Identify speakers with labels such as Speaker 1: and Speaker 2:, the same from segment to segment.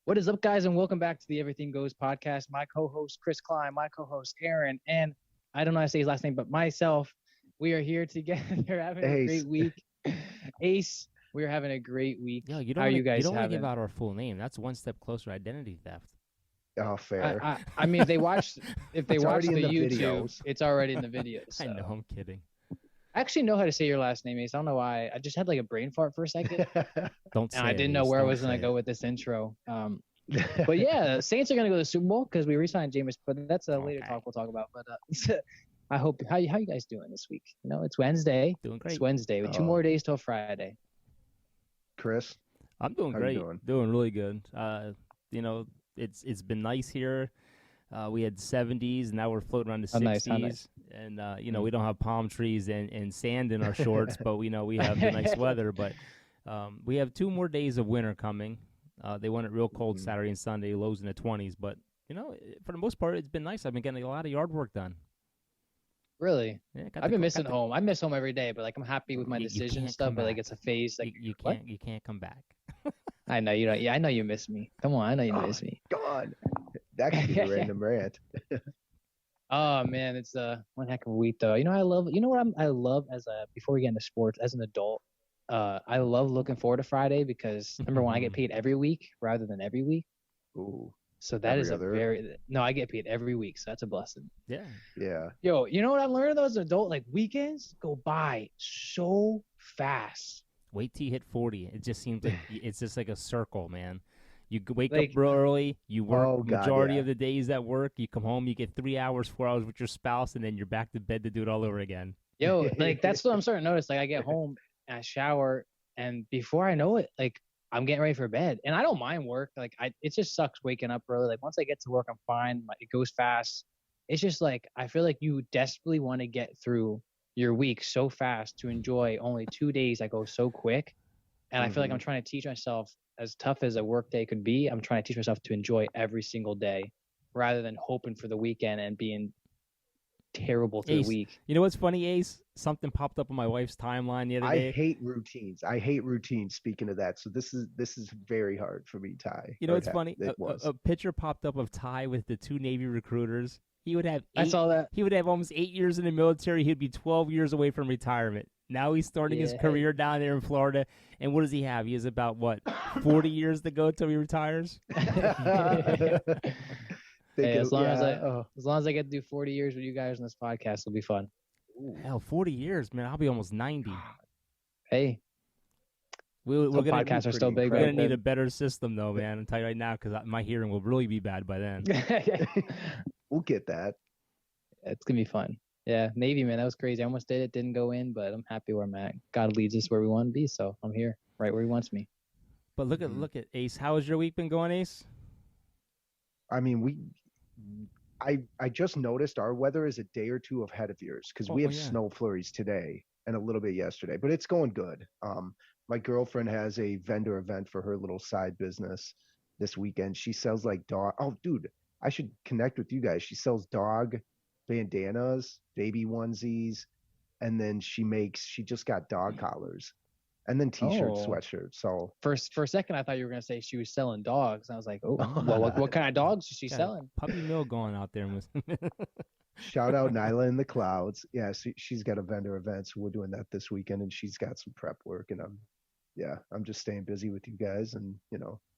Speaker 1: What is up, guys, and welcome back to the Everything Goes podcast. My co-host, Chris Klein, my co-host, Aaron, and I don't know how to say his last name, but myself. We are here together having a great week. Ace, we're having a great week.
Speaker 2: Yo, you
Speaker 1: How are you guys
Speaker 2: don't
Speaker 1: having?
Speaker 2: give out our full name. That's one step closer to identity theft.
Speaker 3: Oh, fair.
Speaker 1: I mean, if they watch the YouTube,
Speaker 3: videos.
Speaker 1: it's already in the video. So.
Speaker 2: I know, I'm kidding.
Speaker 1: I actually know how to say your last name, Ace. I don't know why. I just had like a brain fart for a second.
Speaker 2: Don't say
Speaker 1: and I didn't know where I was going to go with this intro. But yeah, Saints are going to go to the Super Bowl because we re-signed Jameis, but that's a later talk we'll talk about. But I hope, how you guys doing this week? You know, it's Wednesday.
Speaker 2: Doing great.
Speaker 1: It's Wednesday with 2 more days till Friday.
Speaker 3: Chris?
Speaker 2: I'm doing great. Doing really good. You know, it's been nice here. We had 70s, now we're floating around the 60s.
Speaker 1: Nice.
Speaker 2: And, you know, we don't have palm trees and sand in our shorts, but we know we have the nice weather. But we have 2 more days of winter coming. They want it real cold Saturday and Sunday, lows in the 20s. But, you know, for the most part, it's been nice. I've been getting a lot of yard work done.
Speaker 1: Really? Yeah, I've been missing home. I miss home every day, but, like, I'm happy with my decision and stuff. But, like, it's a phase. Like,
Speaker 2: you can't come back.
Speaker 1: I know you don't. Yeah, I know you miss me. Come on, I know you miss me.
Speaker 3: God, that could be a random rant.
Speaker 1: Oh man, it's one heck of a week though. You know, I love as before we get into sports as an adult. I love looking forward to Friday because number one, I get paid every week rather than every week.
Speaker 3: Ooh.
Speaker 1: So that is I get paid every week, so that's a blessing.
Speaker 2: Yeah.
Speaker 3: Yeah.
Speaker 1: Yo, you know what I'm learning though as an adult? Like weekends go by so fast.
Speaker 2: Wait till you hit 40. It just seems like it's just like a circle, man. You wake up real early. You work majority of the days at work. You come home. You get 3 hours, 4 hours with your spouse, and then you're back to bed to do it all over again.
Speaker 1: Yo, like that's what I'm starting to notice. Like I get home and I shower, and before I know it, like I'm getting ready for bed. And I don't mind work. Like it just sucks waking up early. Like once I get to work, I'm fine. It goes fast. It's just like I feel like you desperately want to get through your week so fast to enjoy only 2 days that go so quick. And I feel like I'm trying to teach myself, as tough as a work day could be, I'm trying to teach myself to enjoy every single day rather than hoping for the weekend and being terrible through the week.
Speaker 2: You know what's funny, Ace? Something popped up on my wife's timeline the other day.
Speaker 3: I hate routines. Speaking of that, so this is very hard for me, Ty.
Speaker 2: You know what's funny? A picture popped up of Ty with the 2 Navy recruiters. He would have I saw that. He would have almost 8 years in the military. He'd be 12 years away from retirement. Now he's starting his career down there in Florida. And what does he have? He has about, 40 years to go till he retires?
Speaker 1: As long as I get to do 40 years with you guys on this podcast, it'll be fun.
Speaker 2: Ooh. Hell, 40 years, man. I'll be almost 90.
Speaker 1: Hey. Podcasts are still big.
Speaker 2: We're going to need a better system, though, man. I'll tell you right now, because my hearing will really be bad by then.
Speaker 3: We'll get that.
Speaker 1: It's going to be fun. Yeah, Navy, man, that was crazy. I almost did it, didn't go in, but I'm happy where I'm at. God leads us where we want to be, so I'm here, right where he wants me.
Speaker 2: But look at Ace. How has your week been going, Ace?
Speaker 3: I mean, I just noticed our weather is a day or two ahead of yours because we have snow flurries today and a little bit yesterday, but it's going good. My girlfriend has a vendor event for her little side business this weekend. She sells like dog. Oh, dude, I should connect with you guys. She sells dog bandanas, baby onesies, and then she just got dog collars and then t-shirts, sweatshirts. So
Speaker 1: for a second I thought you were going to say she was selling dogs. And I was like, oh, well, what kind of dogs is she selling?
Speaker 2: Puppy mill going out there.
Speaker 3: Shout out Nyla in the clouds. Yeah, she's got a vendor event, so we're doing that this weekend, and she's got some prep work, and I'm just staying busy with you guys and,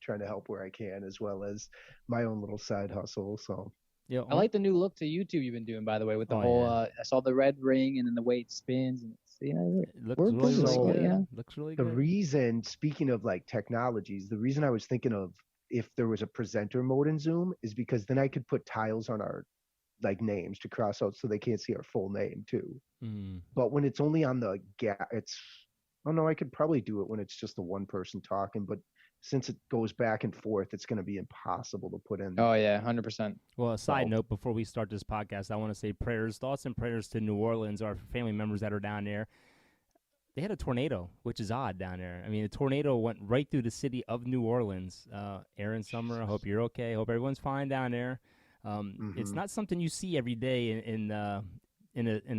Speaker 3: trying to help where I can, as well as my own little side hustle. So
Speaker 1: yeah, I like the new look to YouTube you've been doing, by the way, with the whole. I saw the red ring and then the way it spins, and
Speaker 2: it looks really good.
Speaker 1: Yeah.
Speaker 2: Looks really good.
Speaker 3: The reason, speaking of like technologies, the reason I was thinking of if there was a presenter mode in Zoom is because then I could put tiles on our like names to cross out so they can't see our full name too. But when it's only on the I could probably do it when it's just the one person talking, but since it goes back and forth, it's going to be impossible to put in.
Speaker 1: Oh, yeah, 100%.
Speaker 2: Well, a side note, before we start this podcast, I want to say thoughts and prayers to New Orleans, our family members that are down there. They had a tornado, which is odd down there. I mean, a tornado went right through the city of New Orleans. Aaron Summer, I hope you're okay. I hope everyone's fine down there. It's not something you see every day in a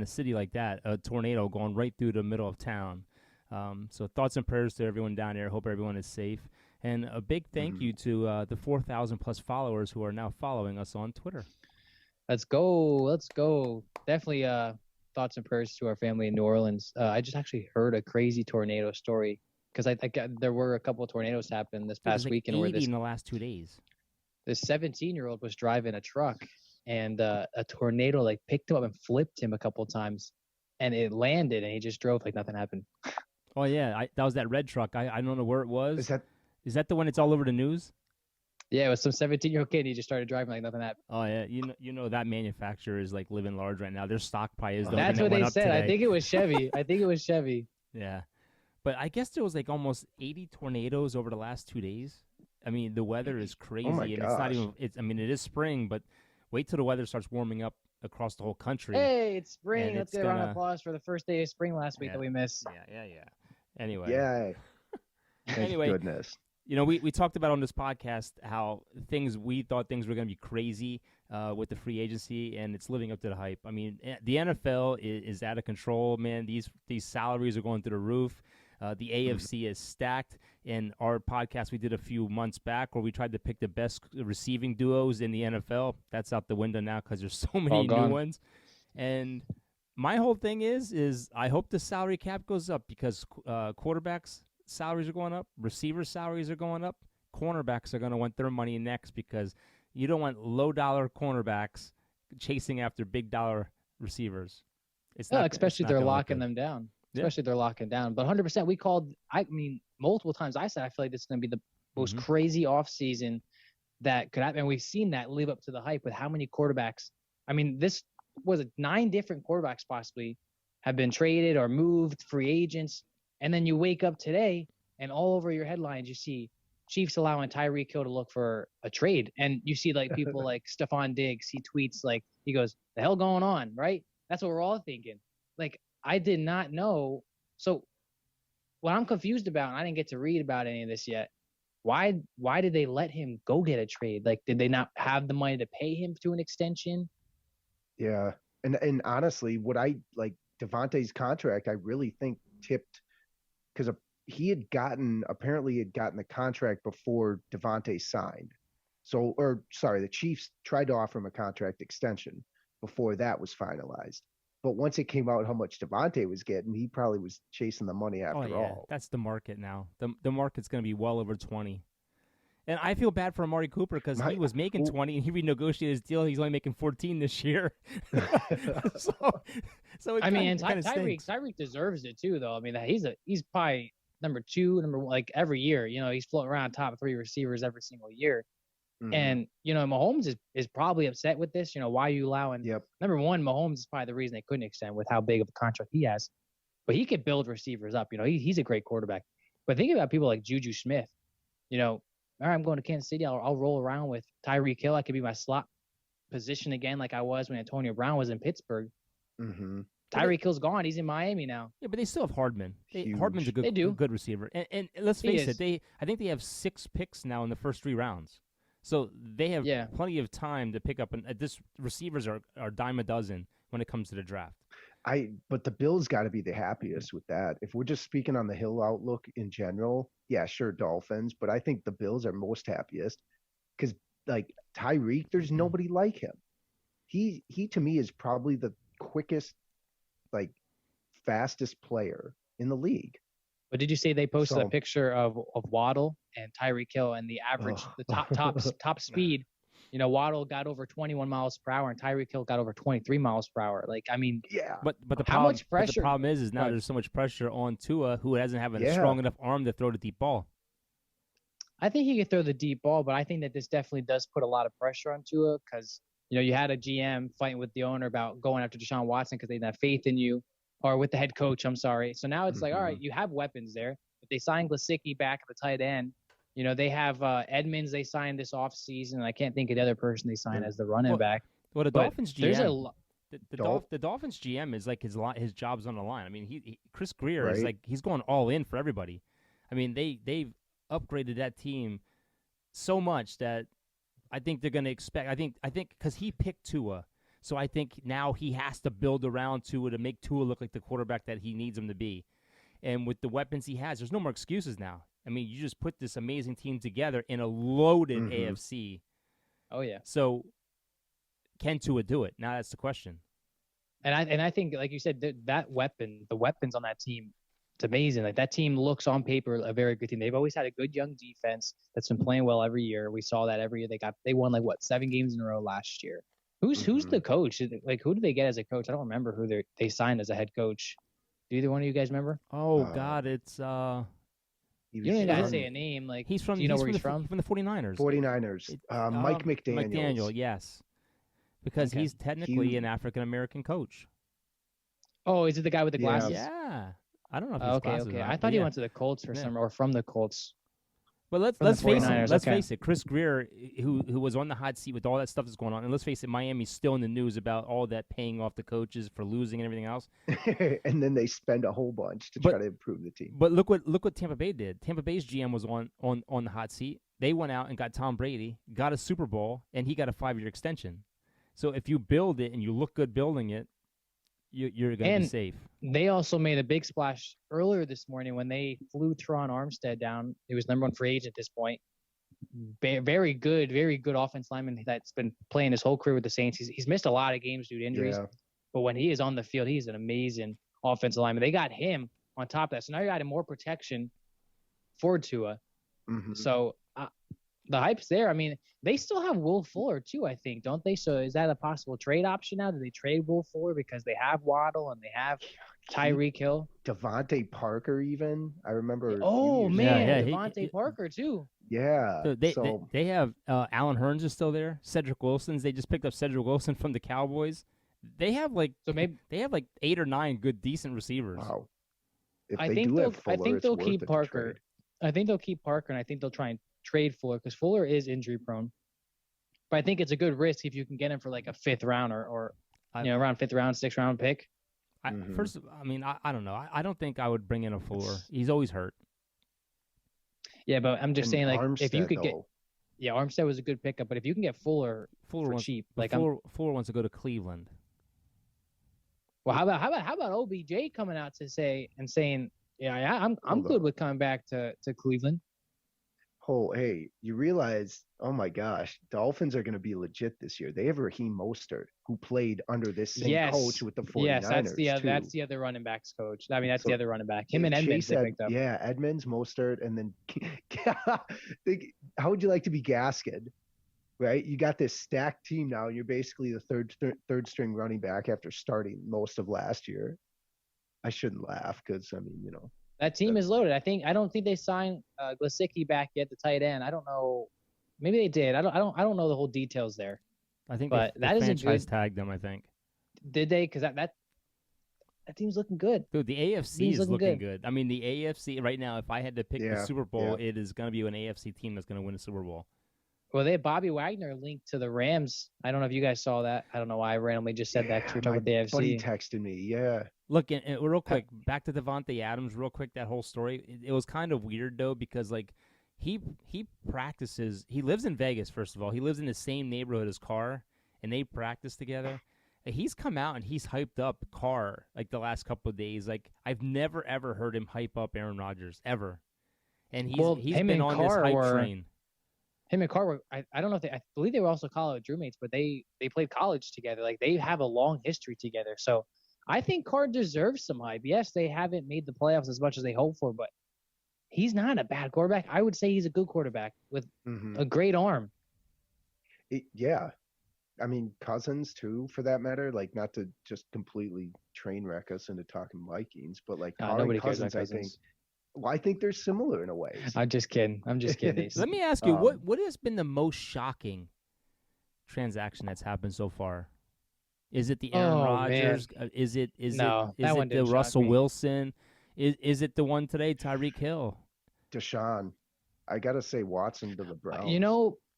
Speaker 2: city like that, a tornado going right through the middle of town. So thoughts and prayers to everyone down there. Hope everyone is safe. And a big thank you to the 4,000 plus followers who are now following us on Twitter.
Speaker 1: Let's go. Definitely thoughts and prayers to our family in New Orleans. I just actually heard a crazy tornado story because there were a couple of tornadoes happen this past weekend.
Speaker 2: 80 where in the last 2 days.
Speaker 1: This 17-year-old was driving a truck and a tornado picked him up and flipped him a couple of times, and it landed and he just drove like nothing happened.
Speaker 2: Oh yeah, that was that red truck. I don't know where it was. Is that the one that's all over the news?
Speaker 1: Yeah, it was some 17-year-old kid. He just started driving like nothing happened.
Speaker 2: Oh yeah, you know that manufacturer is living large right now. Their stock probably is.
Speaker 1: That's what they said. I think it was Chevy.
Speaker 2: Yeah, but I guess there was almost 80 tornadoes over the last 2 days. I mean, the weather is crazy, and it's not even. It is spring, but wait till the weather starts warming up across the whole country.
Speaker 1: Hey, it's spring. Let's get a round of applause for the first day of spring last week that we missed.
Speaker 2: Yeah. Anyway.
Speaker 3: Yay. Thank goodness.
Speaker 2: We talked about on this podcast how we thought things were going to be crazy with the free agency, and it's living up to the hype. I mean, the NFL is out of control, man. These salaries are going through the roof. The AFC is stacked. In our podcast we did a few months back where we tried to pick the best receiving duos in the NFL, that's out the window now because there's so many new ones. And my whole thing is I hope the salary cap goes up because quarterbacks' salaries are going up, receivers' salaries are going up, cornerbacks are going to want their money next because you don't want low-dollar cornerbacks chasing after big-dollar receivers.
Speaker 1: Especially if they're locking them down. Especially if they're locking down. But 100%, we called, multiple times I said I feel like this is going to be the most crazy offseason that could happen. And we've seen that live up to the hype with how many quarterbacks. I mean, this was 9 different quarterbacks possibly have been traded or moved, free agents. And then you wake up today and all over your headlines, you see Chiefs allowing Tyreek Hill to look for a trade. And you see people like Stephon Diggs, he tweets he goes, the hell going on, right? That's what we're all thinking. I did not know. So what I'm confused about, and I didn't get to read about any of this yet, why did they let him go get a trade? Did they not have the money to pay him to an extension?
Speaker 3: Yeah. And honestly, Devontae's contract, I really think tipped because apparently he had gotten the contract before Devontae signed. The Chiefs tried to offer him a contract extension before that was finalized. But once it came out how much Devontae was getting, he probably was chasing the money after all.
Speaker 2: That's the market now. The market's going to be well over 20. And I feel bad for Amari Cooper because he was making 20 and he renegotiated his deal. He's only making 14 this year.
Speaker 1: Tyreek deserves it too, though. I mean, he's probably number 2, every year. He's floating around top 3 receivers every single year. Mm-hmm. And, Mahomes is probably upset with this. Why are you allowing number one, Mahomes is probably the reason they couldn't extend with how big of a contract he has. But he could build receivers up. He's a great quarterback. But think about people like Juju Smith. All right, I'm going to Kansas City. I'll roll around with Tyreek Hill. I could be my slot position again like I was when Antonio Brown was in Pittsburgh.
Speaker 3: Mm-hmm.
Speaker 1: Tyreek Hill's gone. He's in Miami now.
Speaker 2: Yeah, but they still have Hardman. Hardman's a good receiver. And let's face it, I think they have 6 picks now in the first 3 rounds. So they have plenty of time to pick up. And receivers are dime a dozen when it comes to the draft.
Speaker 3: But the Bills got to be the happiest with that. If we're just speaking on the Hill outlook in general, yeah, sure, Dolphins. But I think the Bills are most happiest because Tyreek, there's nobody like him. He to me is probably the quickest, fastest player in the league.
Speaker 1: But did you say they posted a picture of Waddle and Tyreek Hill and the average, the top speed? Waddle got over 21 miles per hour and Tyreek Hill got over 23 miles per hour.
Speaker 3: Yeah.
Speaker 2: But the problem is now there's so much pressure on Tua, who doesn't have a strong enough arm to throw the deep ball.
Speaker 1: I think he could throw the deep ball, but I think that this definitely does put a lot of pressure on Tua because you had a GM fighting with the owner about going after Deshaun Watson because they didn't have faith in you. Or with the head coach, I'm sorry. So now it's all right, you have weapons there. If they sign Gesicki back at the tight end, they have Edmonds they signed this offseason, and I can't think of the other person they signed as the running back.
Speaker 2: Well, the Dolphins GM, the Dolphins GM is his job's on the line. I mean, Chris Greer is he's going all in for everybody. I mean, they've upgraded that team so much that I think they're going to expect. I think because he picked Tua. So I think now he has to build around Tua to make Tua look like the quarterback that he needs him to be. And with the weapons he has, there's no more excuses now. I mean, you just put this amazing team together in a loaded AFC.
Speaker 1: Oh yeah.
Speaker 2: So can Tua do it? Now that's the question.
Speaker 1: And I think, like you said, the weapons on that team, it's amazing. Like that team looks on paper a very good team. They've always had a good young defense that's been playing well every year. We saw that every year. They won 7 games in a row last year. Who's the coach? Like who did they get as a coach? I don't remember who they signed as a head coach. Do either one of you guys remember?
Speaker 2: Oh God, it's
Speaker 1: you don't even gotta say a name. Like
Speaker 2: he's from.
Speaker 1: Do you know where he's
Speaker 2: from? From the 49ers.
Speaker 3: 49ers. Mike McDaniels.
Speaker 2: McDaniel, yes. Because he's technically an African American coach.
Speaker 1: Oh, is it the guy with the glasses?
Speaker 2: Yeah. I don't know if he's glasses.
Speaker 1: Okay. I thought he went to the Colts for some, or from the Colts.
Speaker 2: But let's face it. Chris Greer, who was on the hot seat with all that stuff that's going on, and let's face it, Miami's still in the news about all that paying off the coaches for losing and everything else.
Speaker 3: And then they spend a whole bunch to try to improve the team.
Speaker 2: But look what Tampa Bay did. Tampa Bay's GM was on the hot seat. They went out and got Tom Brady, got a Super Bowl, and he got a 5-year extension. So if you build it and you look good building it, you're going to be safe.
Speaker 1: They also made a big splash earlier this morning when they flew Teron Armstead down. He was number 1 free agent at this point. Very good offense lineman that's been playing his whole career with the Saints. He's missed a lot of games due to injuries, but when he is on the field, he's an amazing offensive lineman. They got him on top of that, so now you're adding more protection for Tua. So the hype's there. I mean, they still have Will Fuller too, I think, don't they? So is that a possible trade option now? Do they trade Will Fuller because they have Waddle and they have Tyreek Hill?
Speaker 3: Devontae Parker even. I remember.
Speaker 1: Oh, man. Devontae Parker too.
Speaker 3: Yeah.
Speaker 2: So they have Alan Hearns is still there. Cedric Wilson's. They just picked up Cedric Wilson from the Cowboys. They have they have 8 or 9 good, decent receivers.
Speaker 3: Wow.
Speaker 1: I think they'll keep Parker. I think they'll keep Parker, and I think they'll try and trade Fuller because Fuller is injury prone. But I think it's a good risk if you can get him for a 5th round or around 5th round, 6th round pick.
Speaker 2: First, I don't know. I don't think I would bring in a Fuller. He's always hurt.
Speaker 1: Yeah, but I'm just saying,
Speaker 3: Armstead,
Speaker 1: if you could Armstead was a good pickup, but if you can get Fuller for cheap,
Speaker 2: Fuller wants to go to Cleveland.
Speaker 1: Well, how about OBJ coming out to saying, I'm good with coming back to Cleveland.
Speaker 3: Oh, hey, you realize, oh my gosh, Dolphins are going to be legit this year. They have Raheem Mostert, who played under this same coach with the 49ers.
Speaker 1: Yes, that's the other running backs coach. I mean, that's the other running back. Him and Edmonds they picked up.
Speaker 3: Yeah, Edmonds, Mostert, and then how would you like to be Gaskin? Right? You got this stacked team now, and you're basically the third string running back after starting most of last year. I shouldn't laugh because,
Speaker 1: that team is loaded. I don't think they signed Gesicki back yet, the tight end. I don't know. Maybe they did. I don't know the whole details there.
Speaker 2: I think
Speaker 1: but
Speaker 2: they franchise tagged them, I think.
Speaker 1: Did they? Because that team's looking good.
Speaker 2: Dude, the AFC is looking good. I mean, the AFC right now, if I had to pick the Super Bowl, it is going to be an AFC team that's going to win a Super Bowl.
Speaker 1: Well, they have Bobby Wagner linked to the Rams. I don't know if you guys saw that. I don't know why I randomly just said that. We're talking about the AFC.
Speaker 3: Buddy texted me. Yeah.
Speaker 2: Look, and real quick, back to Devontae Adams. Real quick, that whole story. It was kind of weird though because he practices. He lives in Vegas. First of all, he lives in the same neighborhood as Carr, and they practice together. He's come out and he's hyped up Carr the last couple of days. I've never ever heard him hype up Aaron Rodgers ever, and he's been on this hype train.
Speaker 1: Him and Carr were, I don't know if I believe they were also college roommates, but they played college together. They have a long history together. So I think Carr deserves some hype. Yes, they haven't made the playoffs as much as they hoped for, but he's not a bad quarterback. I would say he's a good quarterback with a great arm.
Speaker 3: Yeah. I mean, Cousins too, for that matter, not to just completely train wreck us into talking Vikings, but Carr and Cousins, I think. Well, I think they're similar in a way.
Speaker 1: I'm just kidding.
Speaker 2: Let me ask you, what has been the most shocking transaction that's happened so far? Is it the Aaron Rodgers? Is it the Russell Wilson? Is it the one today, Tyreek Hill?
Speaker 3: Deshaun. I gotta say Watson to the Browns.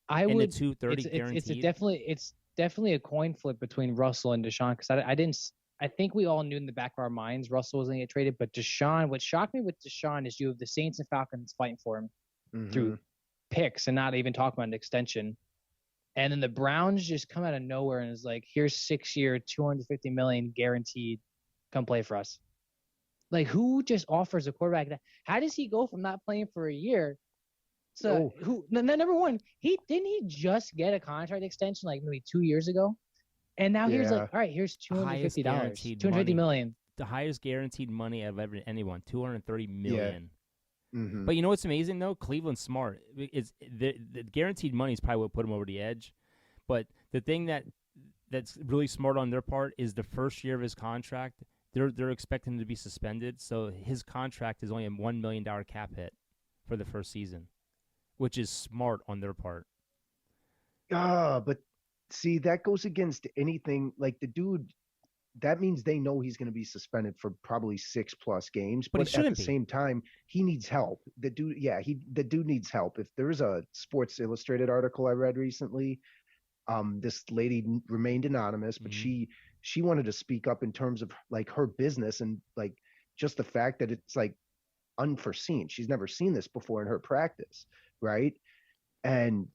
Speaker 1: I would.
Speaker 2: The 230 guaranteed.
Speaker 1: It's definitely a coin flip between Russell and Deshaun because I think we all knew in the back of our minds Russell was going to get traded, but Deshaun, what shocked me with Deshaun is you have the Saints and Falcons fighting for him through picks and not even talking about an extension. And then the Browns just come out of nowhere and is here's 6-year, $250 million guaranteed. Come play for us. Like, who just offers a quarterback that? How does he go from not playing for a year to who? Number one, he just get a contract extension like maybe 2 years ago, and now here's like, all right, here's $250, $250 million.
Speaker 2: The highest guaranteed money of anyone, $230 million.
Speaker 3: Yeah. Mm-hmm.
Speaker 2: But you know what's amazing though? Cleveland's smart. It's the guaranteed money is probably what put him over the edge. But the thing that's really smart on their part is the first year of his contract. They're expecting him to be suspended, so his contract is only a $1 million cap hit for the first season, which is smart on their part.
Speaker 3: But see, that goes against anything. Like the dude, that means they know he's going to be suspended for probably 6+ games. But at the same time, he needs help. The dude needs help. If there's a Sports Illustrated article I read recently, this lady remained anonymous, but she wanted to speak up in terms of like her business and like just the fact that it's like unforeseen. She's never seen this before in her practice, right? And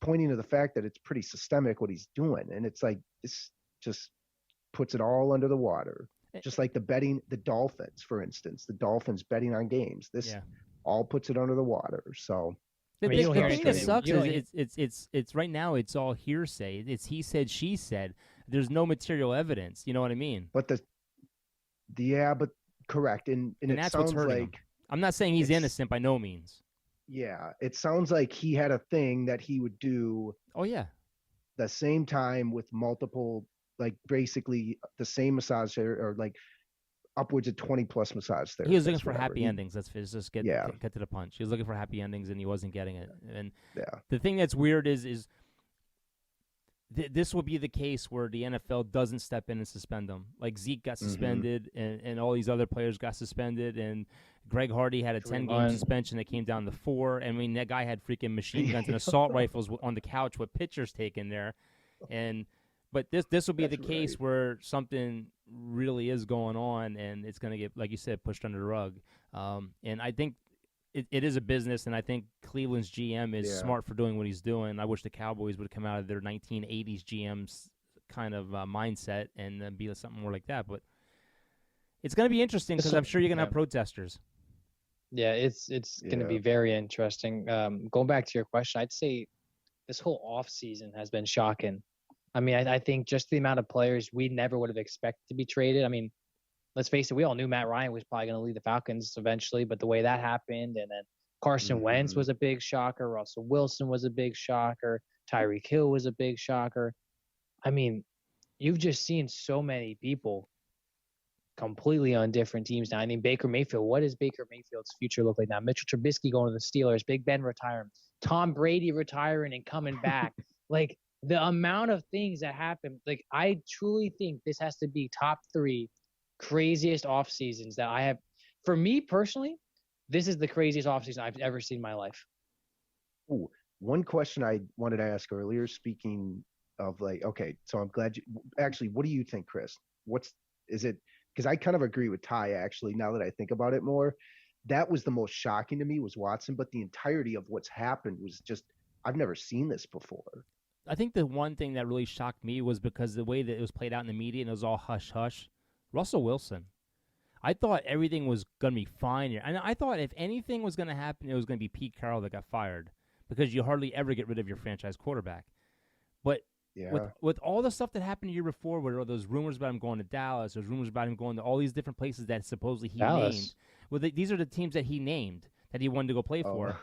Speaker 3: pointing to the fact that it's pretty systemic what he's doing, and it's like this just puts it all under the water. Just like the Dolphins, for instance, the Dolphins betting on games. This all puts it under the water. So
Speaker 2: the thing that sucks is it's right now it's all hearsay. It's he said, she said. There's no material evidence. You know what I mean?
Speaker 3: But but correct. And it
Speaker 2: that's
Speaker 3: sounds
Speaker 2: what's hurting
Speaker 3: like
Speaker 2: him. I'm not saying he's innocent by no means.
Speaker 3: Yeah, it sounds like he had a thing that he would do.
Speaker 2: Oh yeah,
Speaker 3: the same time with multiple, like basically the same massage or like upwards of 20+ massage therapists.
Speaker 2: He was looking for happy endings. Let's just get to the punch. He was looking for happy endings and he wasn't getting it. And the thing that's weird is this will be the case where the NFL doesn't step in and suspend them. Like Zeke got suspended and all these other players got suspended, and Greg Hardy had a 10-game suspension that came down to 4. I mean, that guy had freaking machine guns and assault rifles on the couch with pictures taken there. But this will be the case where something really is going on, and it's going to get, like you said, pushed under the rug. And I think it is a business, and I think Cleveland's GM is smart for doing what he's doing. I wish the Cowboys would come out of their 1980s GM's kind of mindset and be something more like that. But it's going to be interesting because I'm sure you're going to have protesters.
Speaker 1: Yeah, it's going to be very interesting. Going back to your question, I'd say this whole offseason has been shocking. I mean, I think just the amount of players we never would have expected to be traded. I mean, let's face it, we all knew Matt Ryan was probably going to leave the Falcons eventually, but the way that happened, and then Carson Wentz was a big shocker. Russell Wilson was a big shocker. Tyreek Hill was a big shocker. I mean, you've just seen so many people completely on different teams now. I mean, Baker Mayfield, what does Baker Mayfield's future look like now? Mitchell Trubisky going to the Steelers, Big Ben retiring, Tom Brady retiring and coming back. Like, the amount of things that happen, like, I truly think this has to be top 3 craziest off seasons that I have. For me personally, this is the craziest off season I've ever seen in my life.
Speaker 3: Ooh, one question I wanted to ask earlier, speaking of like, okay, so I'm glad you actually, what do you think, Kris? Is it, because I kind of agree with Ty actually, now that I think about it more. That was the most shocking to me was Watson, but the entirety of what's happened was just, I've never seen this before.
Speaker 2: I think the one thing that really shocked me was because the way that it was played out in the media and it was all hush-hush. Russell Wilson. I thought everything was going to be fine here. And I thought if anything was going to happen, it was going to be Pete Carroll that got fired because you hardly ever get rid of your franchise quarterback. But with all the stuff that happened the year before, where those rumors about him going to Dallas, there's rumors about him going to all these different places that supposedly he named. Well, these are the teams that he named that he wanted to go play for.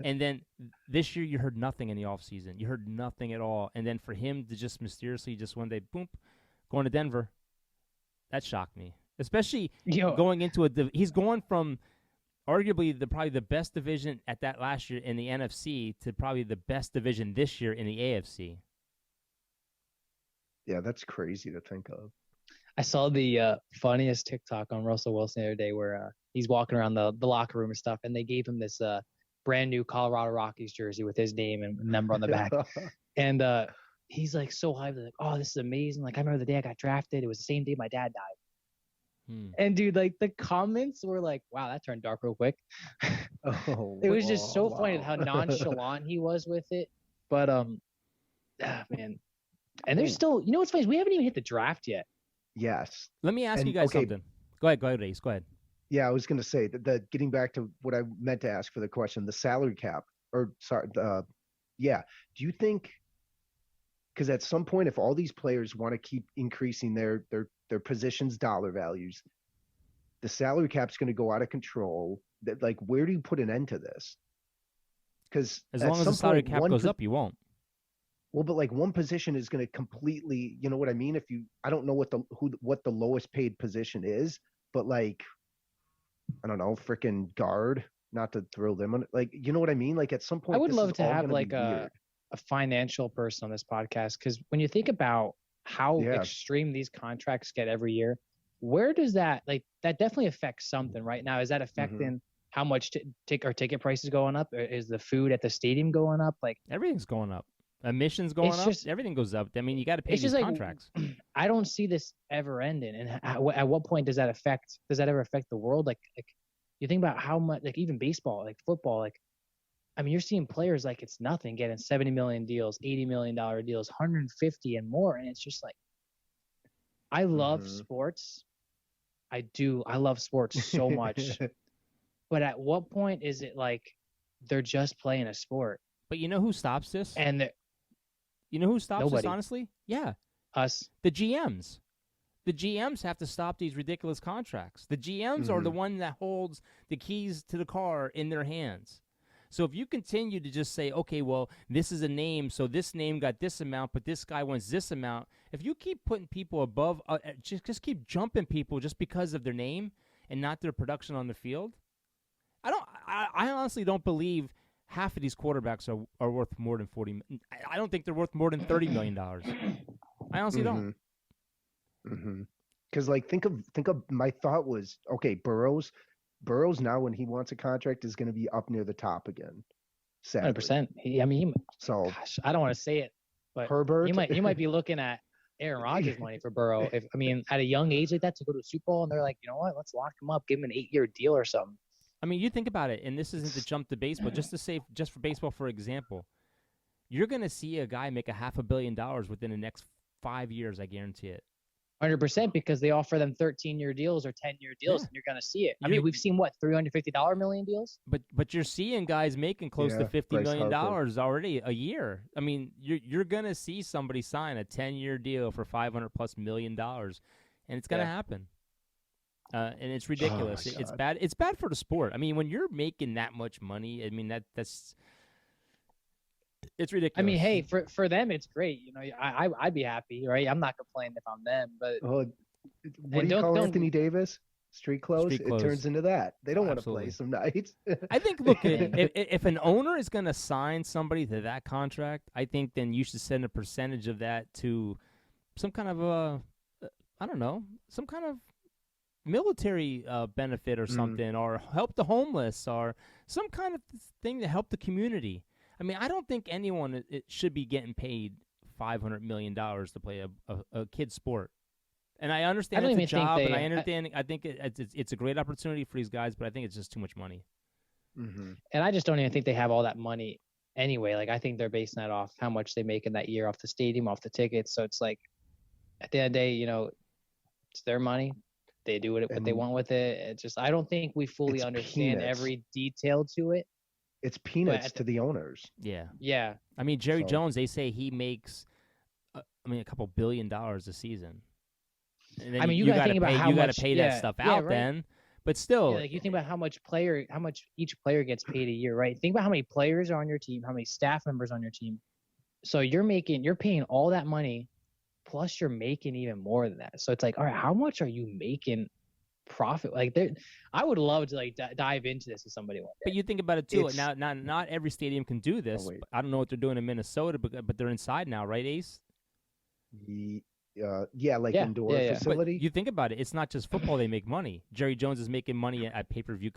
Speaker 2: And then this year you heard nothing in the offseason. You heard nothing at all. And then for him to just mysteriously just one day, boom, going to Denver, that shocked me. Especially going into he's going from arguably probably the best division at that last year in the NFC to probably the best division this year in the AFC.
Speaker 3: Yeah, that's crazy to think of.
Speaker 1: I saw the funniest TikTok on Russell Wilson the other day where he's walking around the locker room and stuff, and they gave him this brand new Colorado Rockies jersey with his name and number on the back. And he's like so hyped, like, oh, this is amazing. Like, I remember the day I got drafted. It was the same day my dad died. And dude, like the comments were like, wow, that turned dark real quick. It was just so funny how nonchalant he was with it. But man. And there's still, you know what's funny is we haven't even hit the draft yet.
Speaker 3: Yes.
Speaker 2: Let me ask you guys something. Go ahead, Ace. Go ahead.
Speaker 3: Yeah, I was going to say that getting back to what I meant to ask for the question, the salary cap, or sorry, yeah. Do you think, because at some point, if all these players want to keep increasing their positions' dollar values, the salary cap's going to go out of control. That, like, where do you put an end to this? Because
Speaker 2: As
Speaker 3: at
Speaker 2: long as
Speaker 3: some
Speaker 2: the salary
Speaker 3: point,
Speaker 2: cap goes up, you won't.
Speaker 3: well, but like one position is going to completely, you know what I mean? I don't know what the lowest paid position is, but like, I don't know, freaking guard, not to throw them on, like, you know what I mean? Like at some
Speaker 1: I
Speaker 3: point,
Speaker 1: would
Speaker 3: this is
Speaker 1: love to
Speaker 3: all
Speaker 1: have
Speaker 3: going to
Speaker 1: like
Speaker 3: be weird.
Speaker 1: a financial person on this podcast, because when you think about how
Speaker 3: Yeah.
Speaker 1: extreme these contracts get every year, where does that that definitely affects something right now? Is that affecting how much ticket prices going up? Or is the food at the stadium going up? Like
Speaker 2: Everything's going up. Admissions going up. Everything goes up. I mean, you got to pay these contracts.
Speaker 1: I don't see this ever ending. And at what point does that ever affect the world? Like you think about how much, like even baseball, like football, like, I mean, you're seeing players like it's nothing getting $70 million deals, $80 million deals, 150 and more. And it's just like, I love sports. I do. I love sports so much. But at what point is it like they're just playing a sport?
Speaker 2: But you know who stops this?
Speaker 1: And
Speaker 2: you know who stops
Speaker 1: nobody.
Speaker 2: this, honestly? Yeah.
Speaker 1: Us.
Speaker 2: The GMs. The GMs have to stop these ridiculous contracts. The GMs are the one that holds the keys to the car in their hands. So if you continue to just say, okay, well, this is a name, so this name got this amount, but this guy wants this amount. If you keep putting people above, just keep jumping people just because of their name and not their production on the field, I honestly don't believe half of these quarterbacks are worth more than $40 million. I don't think they're worth more than $30 million. I honestly don't.
Speaker 3: Because like think of my thought was, okay, Burrows now when he wants a contract is going to be up near the top again.
Speaker 1: 100%. Gosh, I don't want to say it, but
Speaker 3: Herbert,
Speaker 1: you might be looking at Aaron Rodgers money for Burrow. At a young age like that to go to a Super Bowl, and they're like, you know what, let's lock him up, give him an 8-year deal or something.
Speaker 2: I mean, you think about it, and this isn't to jump to baseball, just for baseball, for example, you're going to see a guy make $500 million within the next 5 years. I guarantee it.
Speaker 1: 100%, because they offer them 13-year deals or 10-year deals, and you're going to see it. I mean, we've seen $350 million deals.
Speaker 2: But you're seeing guys making close to $50 million already a year. I mean, you're going to see somebody sign a 10-year deal for $500+ million, and it's going to happen. And it's ridiculous. It's bad. It's bad for the sport. I mean, when you're making that much money, I mean that's it's ridiculous.
Speaker 1: I mean, hey, for them, it's great. You know, I'd be happy, right? I'm not complaining if I'm them, but
Speaker 3: what do you call Anthony Davis? Street clothes. It turns into that. They don't want to play some nights.
Speaker 2: I think, look, if an owner is going to sign somebody to that contract, I think then you should send a percentage of that to some kind of some kind of military benefit or something, or help the homeless, or some kind of thing to help the community. I mean, I don't think anyone should be getting paid $500 million to play a kid's sport. And I understand it's a job, and I understand. I think it's a great opportunity for these guys, but I think it's just too much money.
Speaker 1: And I just don't even think they have all that money anyway. Like, I think they're basing that off how much they make in that year off the stadium, off the tickets. So it's like, at the end of the day, you know, it's their money. They do what they want with it. It's just, I don't think we fully understand every detail to it.
Speaker 3: It's peanuts to the owners.
Speaker 2: Yeah.
Speaker 1: Yeah.
Speaker 2: I mean, Jerry Jones, they say he makes, a couple $1 billion a season. And then
Speaker 1: you got to think about how much you
Speaker 2: got to pay that stuff out then. But still,
Speaker 1: like you think about how much each player gets paid a year, right? Think about how many players are on your team, how many staff members on your team. So you're paying all that money, plus you're making even more than that. So it's like, all right, how much are you making profit? Like, I would love to dive into this with somebody one day.
Speaker 2: But you think about it too. Now, not every stadium can do this. I don't know what they're doing in Minnesota, but they're inside now, right, Ace?
Speaker 3: Indoor facility.
Speaker 2: But you think about it, it's not just football they make money. Jerry Jones is making money at pay-per-view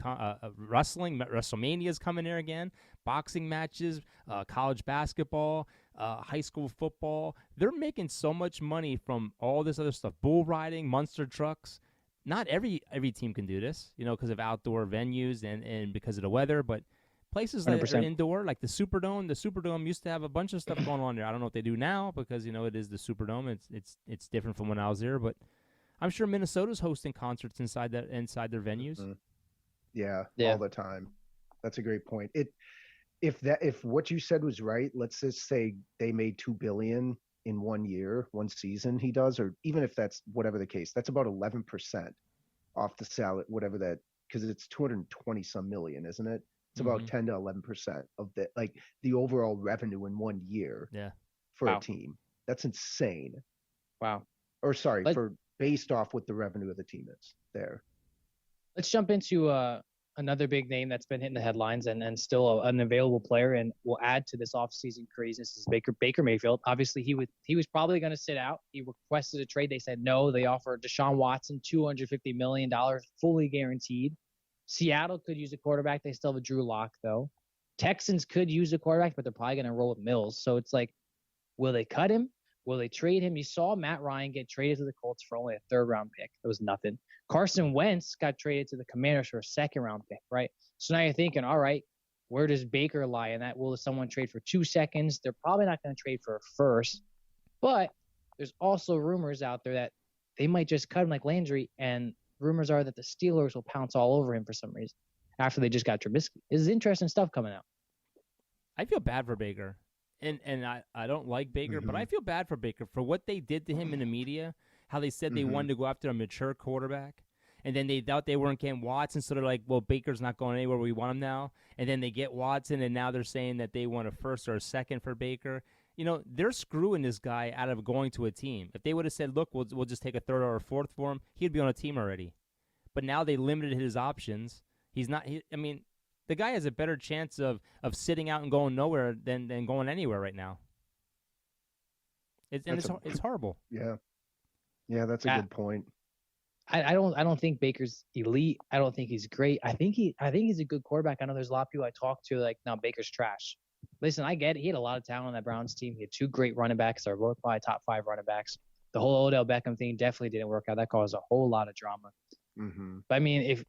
Speaker 2: wrestling. WrestleMania is coming there again. Boxing matches, college basketball, high school football. They're making so much money from all this other stuff. Bull riding, monster trucks. Not every team can do this, because of outdoor venues and because of the weather, but places that are indoor, like the Superdome used to have a bunch of stuff going on there. I don't know what they do now because, it is the Superdome. It's different from when I was there, but I'm sure Minnesota's hosting concerts inside their venues.
Speaker 3: Mm-hmm. Yeah,
Speaker 1: Yeah,
Speaker 3: all the time. That's a great point. If what you said was right, let's just say they made $2 billion in 1 year, one season he does, or even if that's whatever the case, that's about 11% off the salary, whatever that, because it's 220 some million, isn't it? It's about 10 to 11% of the overall revenue in 1 year.
Speaker 2: Yeah.
Speaker 3: For a team. That's insane.
Speaker 1: Wow.
Speaker 3: Or sorry, based off what the revenue of the team is there.
Speaker 1: Let's jump into another big name that's been hitting the headlines and still an available player and will add to this offseason craziness is Baker Mayfield. Obviously, he was probably going to sit out. He requested a trade. They said no. They offered Deshaun Watson $250 million, fully guaranteed. Seattle could use a quarterback. They still have a Drew Lock, though. Texans could use a quarterback, but they're probably going to roll with Mills. So it's like, will they cut him? Will they trade him? You saw Matt Ryan get traded to the Colts for only a third-round pick. It was nothing. Carson Wentz got traded to the Commanders for a second-round pick, right? So now you're thinking, all right, where does Baker lie in that? Will someone trade for 2 seconds? They're probably not going to trade for a first. But there's also rumors out there that they might just cut him like Landry, and rumors are that the Steelers will pounce all over him for some reason after they just got Trubisky. This is interesting stuff coming out.
Speaker 2: I feel bad for Baker. And I don't like Baker, but I feel bad for Baker for what they did to him in the media, how they said they wanted to go after a mature quarterback, and then they thought they weren't getting Watson, so they're like, well, Baker's not going anywhere. We want him now. And then they get Watson, and now they're saying that they want a first or a second for Baker. You know, they're screwing this guy out of going to a team. If they would have said, look, we'll just take a third or a fourth for him, he'd be on a team already. But now they limited his options. He's not – I mean – the guy has a better chance of sitting out and going nowhere than going anywhere right now. It's horrible.
Speaker 3: Yeah, that's a good point.
Speaker 1: I don't think Baker's elite. I don't think he's great. I think he's a good quarterback. I know there's a lot of people I talk to like, no, Baker's trash. Listen, I get it. He had a lot of talent on that Browns team. He had 2 great running backs. They're both probably top 5 running backs. The whole Odell Beckham thing definitely didn't work out. That caused a whole lot of drama. But I mean, if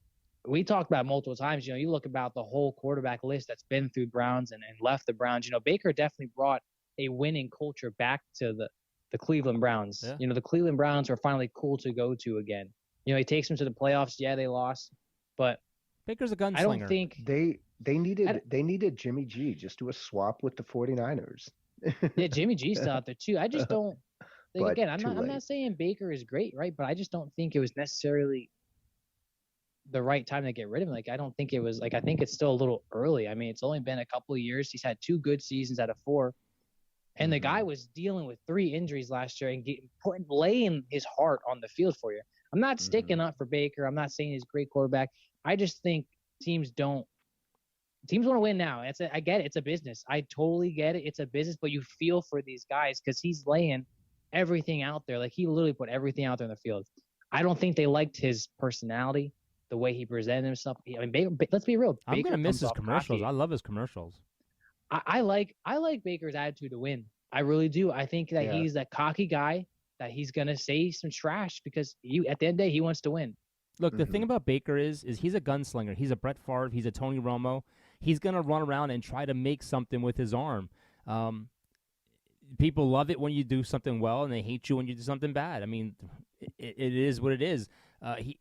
Speaker 1: we talked about multiple times, you know, you look about the whole quarterback list that's been through Browns and left the Browns. You know, Baker definitely brought a winning culture back to the Cleveland Browns. Yeah. You know, the Cleveland Browns are finally cool to go to again. You know, he takes them to the playoffs. Yeah, they lost, but
Speaker 2: Baker's a gunslinger.
Speaker 1: I don't think
Speaker 3: they needed Jimmy G. Just do a swap with the 49ers.
Speaker 1: Yeah, Jimmy G's still out there too. I just don't. Like, again, I'm not saying Baker is great, right? But I just don't think it was necessarily the right time to get rid of him. Like, I don't think it was like, I think it's still a little early. I mean, it's only been a couple of years. He's had 2 good seasons out of 4. And the guy was dealing with 3 injuries last year and laying his heart on the field for you. I'm not sticking up for Baker. I'm not saying he's a great quarterback. I just think teams want to win now. I get it. It's a business. I totally get it. It's a business, but you feel for these guys because he's laying everything out there. Like, he literally put everything out there in the field. I don't think they liked his personality, the way he presented himself. I mean, Baker, let's be real.
Speaker 2: I'm going to miss his commercials. I love his commercials.
Speaker 1: I like Baker's attitude to win. I really do. I think that he's that cocky guy that he's going to say some trash because at the end of the day, he wants to win.
Speaker 2: Look, the thing about Baker is he's a gunslinger. He's a Brett Favre. He's a Tony Romo. He's going to run around and try to make something with his arm. People love it when you do something well, and they hate you when you do something bad. I mean, it is what it is.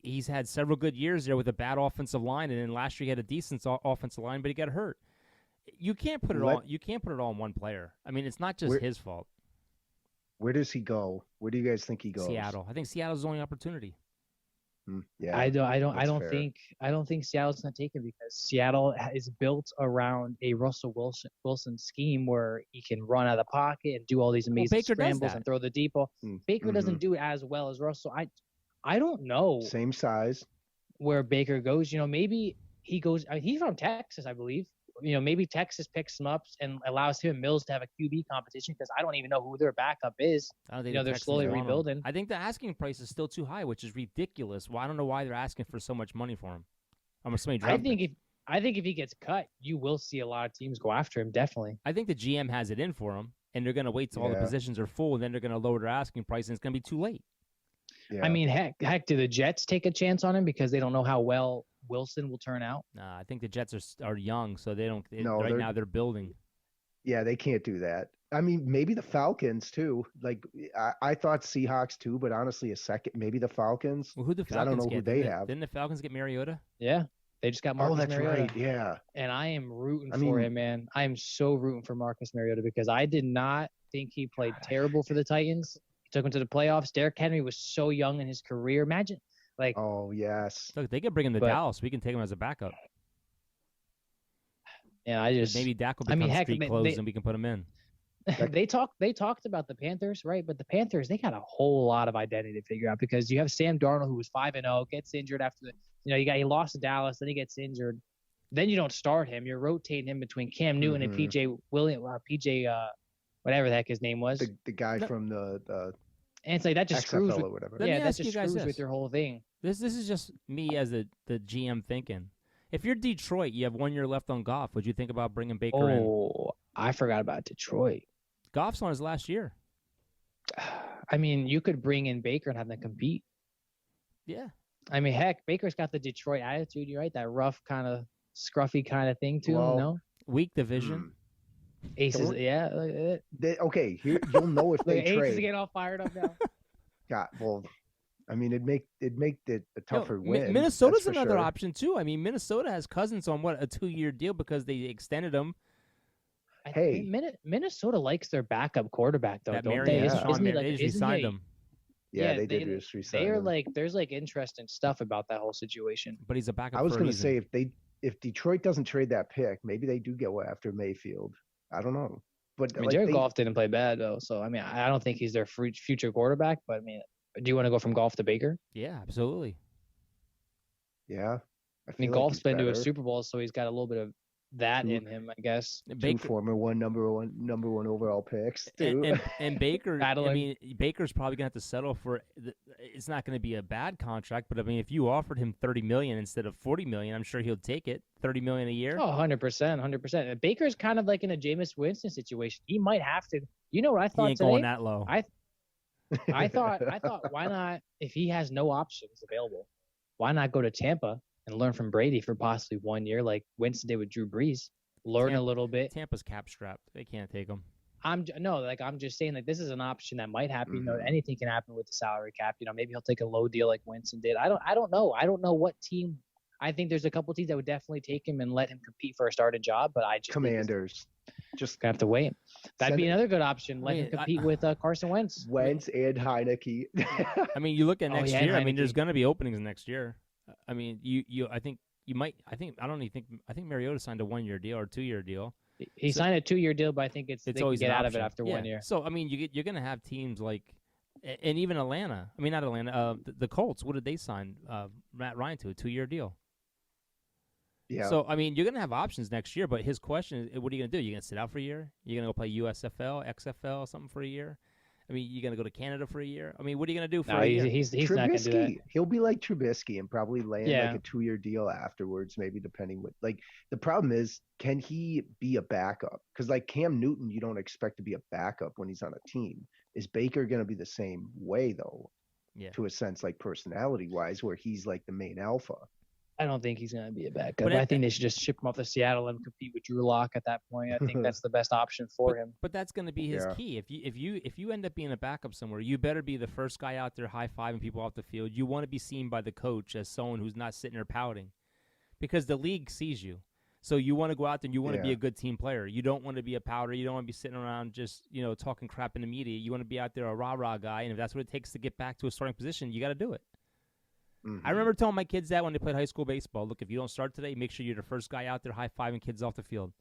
Speaker 2: He's had several good years there with a bad offensive line, and then last year he had a decent offensive line, but he got hurt. You can't put it all. You can't put it all on one player. I mean, it's not just his fault.
Speaker 3: Where does he go? Where do you guys think he goes?
Speaker 2: Seattle. I think Seattle's the only opportunity.
Speaker 3: Yeah,
Speaker 1: I don't think Seattle's going to take him because Seattle is built around a Russell Wilson scheme where he can run out of the pocket and do all these amazing scrambles and throw the deep ball. Baker doesn't do it as well as Russell. I don't know.
Speaker 3: Same size.
Speaker 1: Where Baker goes, you know, maybe he goes. I mean, he's from Texas, I believe. You know, maybe Texas picks him up and allows him and Mills to have a QB competition because I don't even know who their backup is.
Speaker 2: I don't think
Speaker 1: they're slowly rebuilding.
Speaker 2: I think the asking price is still too high, which is ridiculous. Well, I don't know why they're asking for so much money for him. I think if he gets cut, you will see a lot of teams go after him. Definitely. I think the GM has it in for him, and they're going to wait till all the positions are full, and then they're going to lower their asking price, and it's going to be too late.
Speaker 3: Yeah.
Speaker 1: I mean, heck, do the Jets take a chance on him because they don't know how well Wilson will turn out?
Speaker 2: Nah, I think the Jets are young, so they don't. Right now they're building.
Speaker 3: Yeah, they can't do that. I mean, maybe the Falcons too. Like I thought Seahawks too, but honestly, a second, maybe the Falcons.
Speaker 2: Well, who the
Speaker 3: Because I don't
Speaker 2: Falcons
Speaker 3: know who
Speaker 2: get?
Speaker 3: they have.
Speaker 2: Didn't the Falcons get Mariota?
Speaker 1: Yeah, they just got
Speaker 3: Oh,
Speaker 1: Marcus
Speaker 3: that's
Speaker 1: Mariota.
Speaker 3: right. Yeah.
Speaker 1: And I am rooting
Speaker 3: I
Speaker 1: for
Speaker 3: mean,
Speaker 1: him, man. I am so rooting for Marcus Mariota because I did not think he played terrible for the Titans. He took him to the playoffs. Derrick Henry was so young in his career. Imagine, like,
Speaker 3: oh yes.
Speaker 2: Look, they could bring him to Dallas. We can take him as a backup.
Speaker 1: Yeah, I just
Speaker 2: maybe Dak will become street clothes and we can put him in.
Speaker 1: They talked about the Panthers, right? But the Panthers, they got a whole lot of identity to figure out because you have Sam Darnold, who was 5-0, gets injured after he lost to Dallas, then he gets injured. Then you don't start him. You're rotating him between Cam Newton and PJ whatever the heck his name was.
Speaker 3: The guy from the
Speaker 1: and it's like that just
Speaker 3: XFL
Speaker 1: screws
Speaker 3: or whatever.
Speaker 1: Yeah, that just screws with your whole thing.
Speaker 2: This is just me as the GM thinking. If you're Detroit, you have 1 year left on Goff. Would you think about bringing Baker in?
Speaker 1: Oh, I forgot about Detroit.
Speaker 2: Goff's on his last year.
Speaker 1: I mean, you could bring in Baker and have them compete.
Speaker 2: Yeah.
Speaker 1: I mean, heck, Baker's got the Detroit attitude, you're right? That rough kind of scruffy kind of thing to him, no?
Speaker 2: Weak division.
Speaker 1: Aces, yeah.
Speaker 3: Okay, here you'll know if they trade.
Speaker 1: Aces get all fired up now.
Speaker 3: God, well, I mean, it'd make it a tougher win.
Speaker 2: Minnesota's another option too. I mean, Minnesota has Cousins on a 2-year deal because they extended him.
Speaker 3: Hey,
Speaker 1: Minnesota likes their backup quarterback though, don't they?
Speaker 2: They just signed him.
Speaker 3: Yeah, they did just resign him.
Speaker 1: There's interesting stuff about that whole situation.
Speaker 2: But he's a backup.
Speaker 3: I was going to say if Detroit doesn't trade that pick, maybe they do go after Mayfield. I don't know. But
Speaker 1: I mean, Jared Goff didn't play bad though, so I mean, I don't think he's their future quarterback. But I mean, do you want to go from Goff to Baker?
Speaker 2: Yeah, absolutely.
Speaker 3: Yeah,
Speaker 1: I mean, Goff's been to a Super Bowl, so he's got a little bit of that in him, I guess.
Speaker 3: Two former number one overall picks too.
Speaker 2: And Baker, I mean, Baker's probably gonna have to settle for. It's not going to be a bad contract, but I mean, if you offered him $30 million instead of $40 million, I'm sure he'll take it. $30 million a year.
Speaker 1: Oh, 100%. Baker's kind of like in a Jameis Winston situation. He might have to. You know what I thought
Speaker 2: he ain't
Speaker 1: today?
Speaker 2: Going that low.
Speaker 1: I thought why not, if he has no options available, why not go to Tampa and learn from Brady for possibly 1 year, like Winston did with Drew Brees? Learn a little bit.
Speaker 2: Tampa's cap strapped. They can't take him.
Speaker 1: I'm just saying, like, this is an option that might happen. You know, anything can happen with the salary cap. You know, maybe he'll take a low deal like Winston did. I don't know. I don't know what team. I think there's a couple teams that would definitely take him and let him compete for a starting job, but I just
Speaker 3: Commanders.
Speaker 1: Just have to wait. That'd be another good option. Let him compete with Carson Wentz.
Speaker 3: Wentz and Heineke.
Speaker 2: I mean, you look at next year. I mean, there's going to be openings next year. I mean, I think Mariota signed a 1 year deal or 2 year deal.
Speaker 1: He signed a 2 year deal, but I think it's always get out of it after 1 year.
Speaker 2: So I mean, you're going to have teams like, and even Atlanta. I mean, not Atlanta. The Colts. What did they sign Matt Ryan to? A 2 year deal.
Speaker 3: Yeah.
Speaker 2: So I mean, you're going to have options next year. But his question is, what are you going to do? You're going to sit out for a year? You're going to go play USFL, XFL, something for a year? I mean, you're going to go to Canada for a year? I mean, what are you going to do for a year?
Speaker 1: He's not going to do that.
Speaker 3: He'll be like Trubisky and probably land like a 2 year deal afterwards, maybe depending what. Like the problem is, can he be a backup? Because like Cam Newton, you don't expect to be a backup when he's on a team. Is Baker going to be the same way though?
Speaker 2: Yeah.
Speaker 3: To a sense, like personality wise, where he's like the main alpha.
Speaker 1: I don't think he's going to be a backup. But I think they should just ship him off to Seattle and compete with Drew Lock at that point. I think that's the best option for him.
Speaker 2: But that's going to be his key. If you end up being a backup somewhere, you better be the first guy out there high-fiving people off the field. You want to be seen by the coach as someone who's not sitting there pouting, because the league sees you. So you want to go out there and you want to be a good team player. You don't want to be a powder. You don't want to be sitting around just talking crap in the media. You want to be out there a rah-rah guy, and if that's what it takes to get back to a starting position, you got to do it. Mm-hmm. I remember telling my kids that when they played high school baseball. Look, if you don't start today, make sure you're the first guy out there high-fiving kids off the field.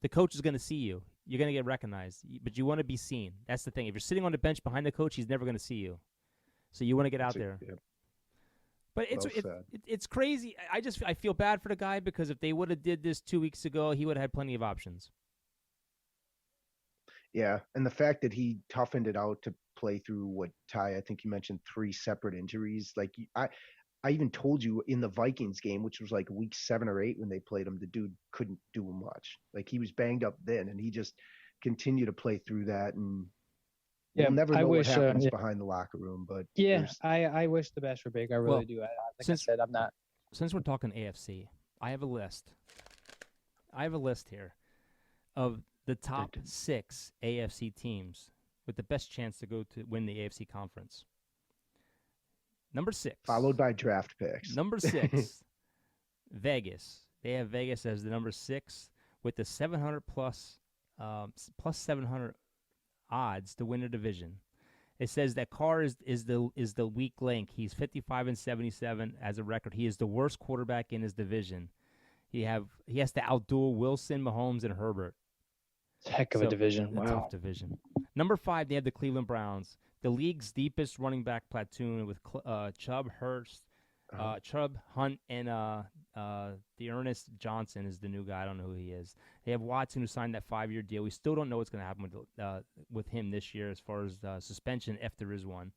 Speaker 2: The coach is going to see you. You're going to get recognized, but you want to be seen. That's the thing. If you're sitting on the bench behind the coach, he's never going to see you. So you want to get out there. Yeah. But it's crazy. I feel bad for the guy, because if they would have did this 2 weeks ago, he would have had plenty of options.
Speaker 3: Yeah, and the fact that he toughened it out to play through what Ty, I think you mentioned 3 separate injuries. Like I even told you in the Vikings game, which was like week 7 or 8 when they played him, the dude couldn't do much. Like he was banged up then, and he just continued to play through that. And we'll never know what happens behind the locker room. But
Speaker 1: I wish the best for Baker. I really do. Like I said, I'm not.
Speaker 2: Since we're talking AFC, I have a list. I have a list here of the top 6 AFC teams with the best chance to go to win the AFC conference. Number 6.
Speaker 3: Followed by draft picks.
Speaker 2: Number 6, Vegas. They have Vegas as the number 6 with the 700 plus 700 odds to win the division. It says that Carr is the weak link. He's 55-77 as a record. He is the worst quarterback in his division. He has to outduel Wilson, Mahomes, and Herbert.
Speaker 1: It's a heck of a division. Wow.
Speaker 2: Tough division. Number 5, they have the Cleveland Browns, the league's deepest running back platoon with Chubb, Hunt, and Ernest Johnson is the new guy. I don't know who he is. They have Watson, who signed that 5-year deal. We still don't know what's going to happen with him this year as far as suspension, if there is one.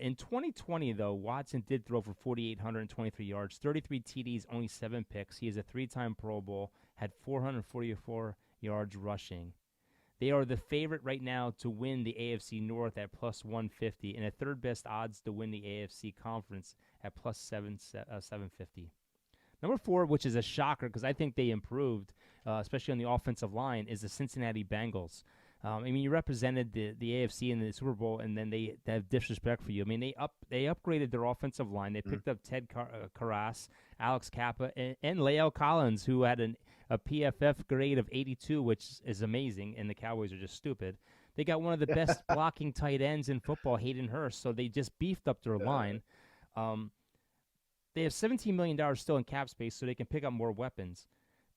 Speaker 2: In 2020, though, Watson did throw for 4,823 yards, 33 TDs, only 7 picks. He is a 3-time Pro Bowl, had 444 yards rushing. They are the favorite right now to win the AFC North at plus 150, and the third best odds to win the AFC Conference at plus 750. Number 4, which is a shocker because I think they improved, especially on the offensive line, is the Cincinnati Bengals. I mean, you represented the AFC in the Super Bowl, and then they have disrespect for you. I mean, they upgraded their offensive line. They picked up Ted Karras, Alex Kappa, and Lael Collins, who had a PFF grade of 82, which is amazing, and the Cowboys are just stupid. They got one of the best blocking tight ends in football, Hayden Hurst, so they just beefed up their line. They have $17 million still in cap space, so they can pick up more weapons.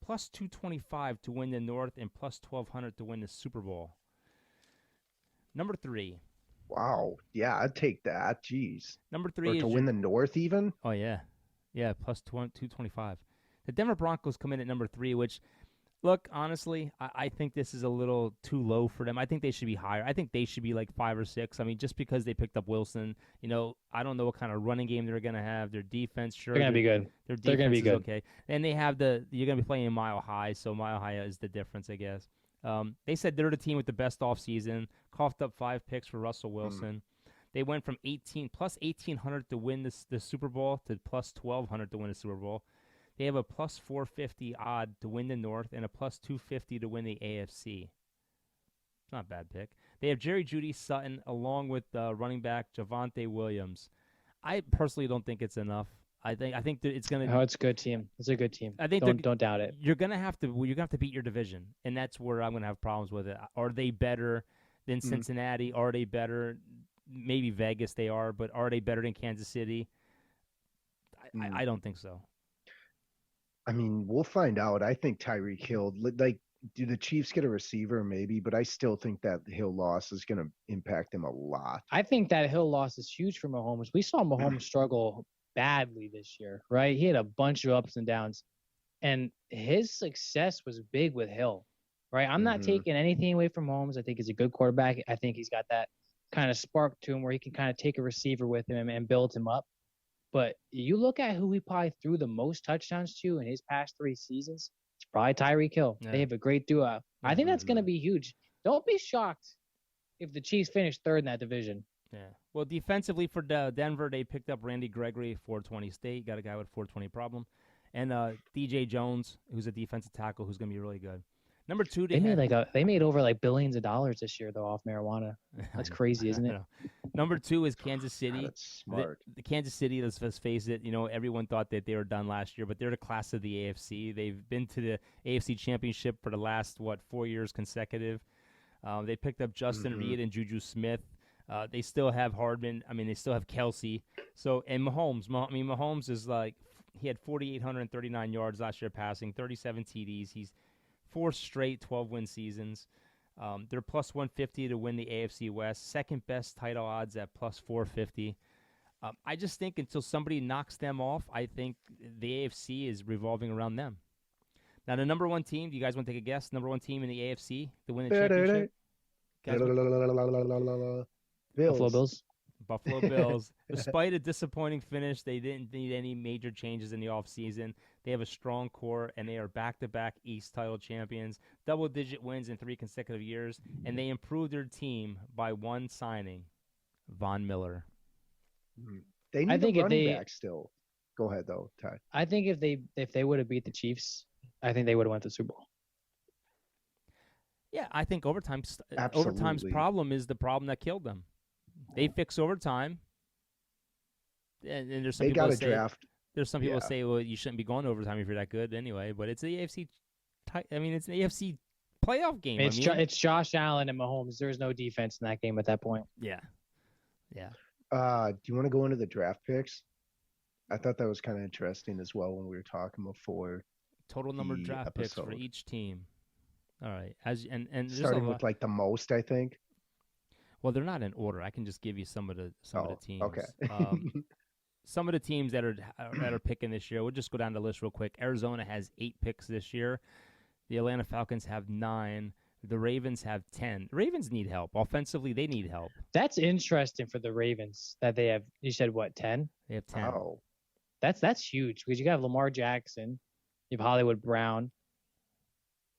Speaker 2: Plus 225 to win the North and plus 1,200 to win the Super Bowl. Number 3.
Speaker 3: Wow. Yeah, I'd take that. Jeez.
Speaker 2: Number 3
Speaker 3: or
Speaker 2: is
Speaker 3: to win the North even?
Speaker 2: Oh, yeah. Yeah, plus 225. The Denver Broncos come in at number 3, which, look, honestly, I think this is a little too low for them. I think they should be higher. I think they should be like 5 or 6. I mean, just because they picked up Wilson, I don't know what kind of running game they're going to have. Their defense, sure.
Speaker 1: They're going to be good.
Speaker 2: They're going to be good. Okay. And they have you're going to be playing in Mile High, so Mile High is the difference, I guess. They said they're the team with the best offseason, coughed up 5 picks for Russell Wilson. They went from plus 1,800 to win the Super Bowl to plus 1,200 to win the Super Bowl. They have a plus 450 odd to win the North and a plus 250 to win the AFC. It's not a bad pick. They have Jerry Jeudy Sutton along with running back Javonte Williams. I personally don't think it's enough. I think that it's going to.
Speaker 1: Oh, it's a good team. It's a good team.
Speaker 2: I think
Speaker 1: don't doubt it.
Speaker 2: You're going to have to beat your division, and that's where I'm going to have problems with it. Are they better than Cincinnati? Are they better? Maybe Vegas they are, but are they better than Kansas City? I don't think so.
Speaker 3: I mean, we'll find out. I think Tyreek Hill, do the Chiefs get a receiver? Maybe, but I still think that Hill loss is going to impact them a lot.
Speaker 1: I think that Hill loss is huge for Mahomes. We saw Mahomes struggle badly this year, right? He had a bunch of ups and downs, and his success was big with Hill, right? I'm not taking anything away from Mahomes. I think he's a good quarterback. I think he's got that kind of spark to him where he can kind of take a receiver with him and build him up. But you look at who he probably threw the most touchdowns to in his past 3 seasons, it's probably Tyreek Hill. Yeah. They have a great duo. I think that's going to be huge. Don't be shocked if the Chiefs finish 3rd in that division.
Speaker 2: Yeah. Well, defensively for Denver, they picked up Randy Gregory, 420 State. Got a guy with 420 problem. And DJ Jones, who's a defensive tackle, who's going to be really good. Number 2, they
Speaker 1: made over billions of dollars this year though off marijuana. That's crazy, isn't it?
Speaker 2: Number 2 is Kansas City.
Speaker 3: That's smart.
Speaker 2: The Kansas City, let's face it, everyone thought that they were done last year, but they're the class of the AFC. They've been to the AFC Championship for the last 4 years consecutive. They picked up Justin Reed and Juju Smith. They still have Hardman. I mean, they still have Kelsey. So and Mahomes. Mahomes is he had 4,839 yards last year passing, 37 TDs. He's 4 straight 12-win seasons. They're plus 150 to win the AFC West. Second best title odds at plus 450. I just think until somebody knocks them off, I think the AFC is revolving around them. Now, the number 1 team, do you guys want to take a guess? Number 1 team in the AFC to win the championship?
Speaker 1: Buffalo Bills.
Speaker 2: Buffalo Bills. Despite a disappointing finish, they didn't need any major changes in the offseason. They have a strong core, and they are back-to-back East title champions, double-digit wins in 3 consecutive years, and they improved their team by 1 signing, Von Miller.
Speaker 3: They need a running back still. Go ahead, though, Ty.
Speaker 1: I think if they would have beat the Chiefs, I think they would have went to the Super Bowl.
Speaker 2: Yeah, I think overtime's
Speaker 3: Absolutely.
Speaker 2: problem is the problem that killed them. They fix overtime, and there's some
Speaker 3: They
Speaker 2: people
Speaker 3: got
Speaker 2: that
Speaker 3: to
Speaker 2: say
Speaker 3: draft.
Speaker 2: there's some people say, well, you shouldn't be going to overtime if you're that good anyway. But it's the AFC. It's an AFC playoff game.
Speaker 1: It's Josh Allen and Mahomes. There's no defense in that game at that point.
Speaker 2: Yeah, yeah.
Speaker 3: Do you want to go into the draft picks? I thought that was kind of interesting as well when we were talking before.
Speaker 2: Total number of draft picks for each team. All right, and
Speaker 3: starting with like the most, I think.
Speaker 2: Well, they're not in order. I can just give you some of the teams.
Speaker 3: Okay.
Speaker 2: Some of the teams that are picking this year. We'll just go down the list real quick. Arizona has 8 picks this year. The Atlanta Falcons have 9. The Ravens have 10. The Ravens need help. Offensively, they need help.
Speaker 1: That's interesting for the Ravens that they have. You said what, 10?
Speaker 2: They have 10.
Speaker 1: Oh, that's huge because you got Lamar Jackson, you have Hollywood Brown.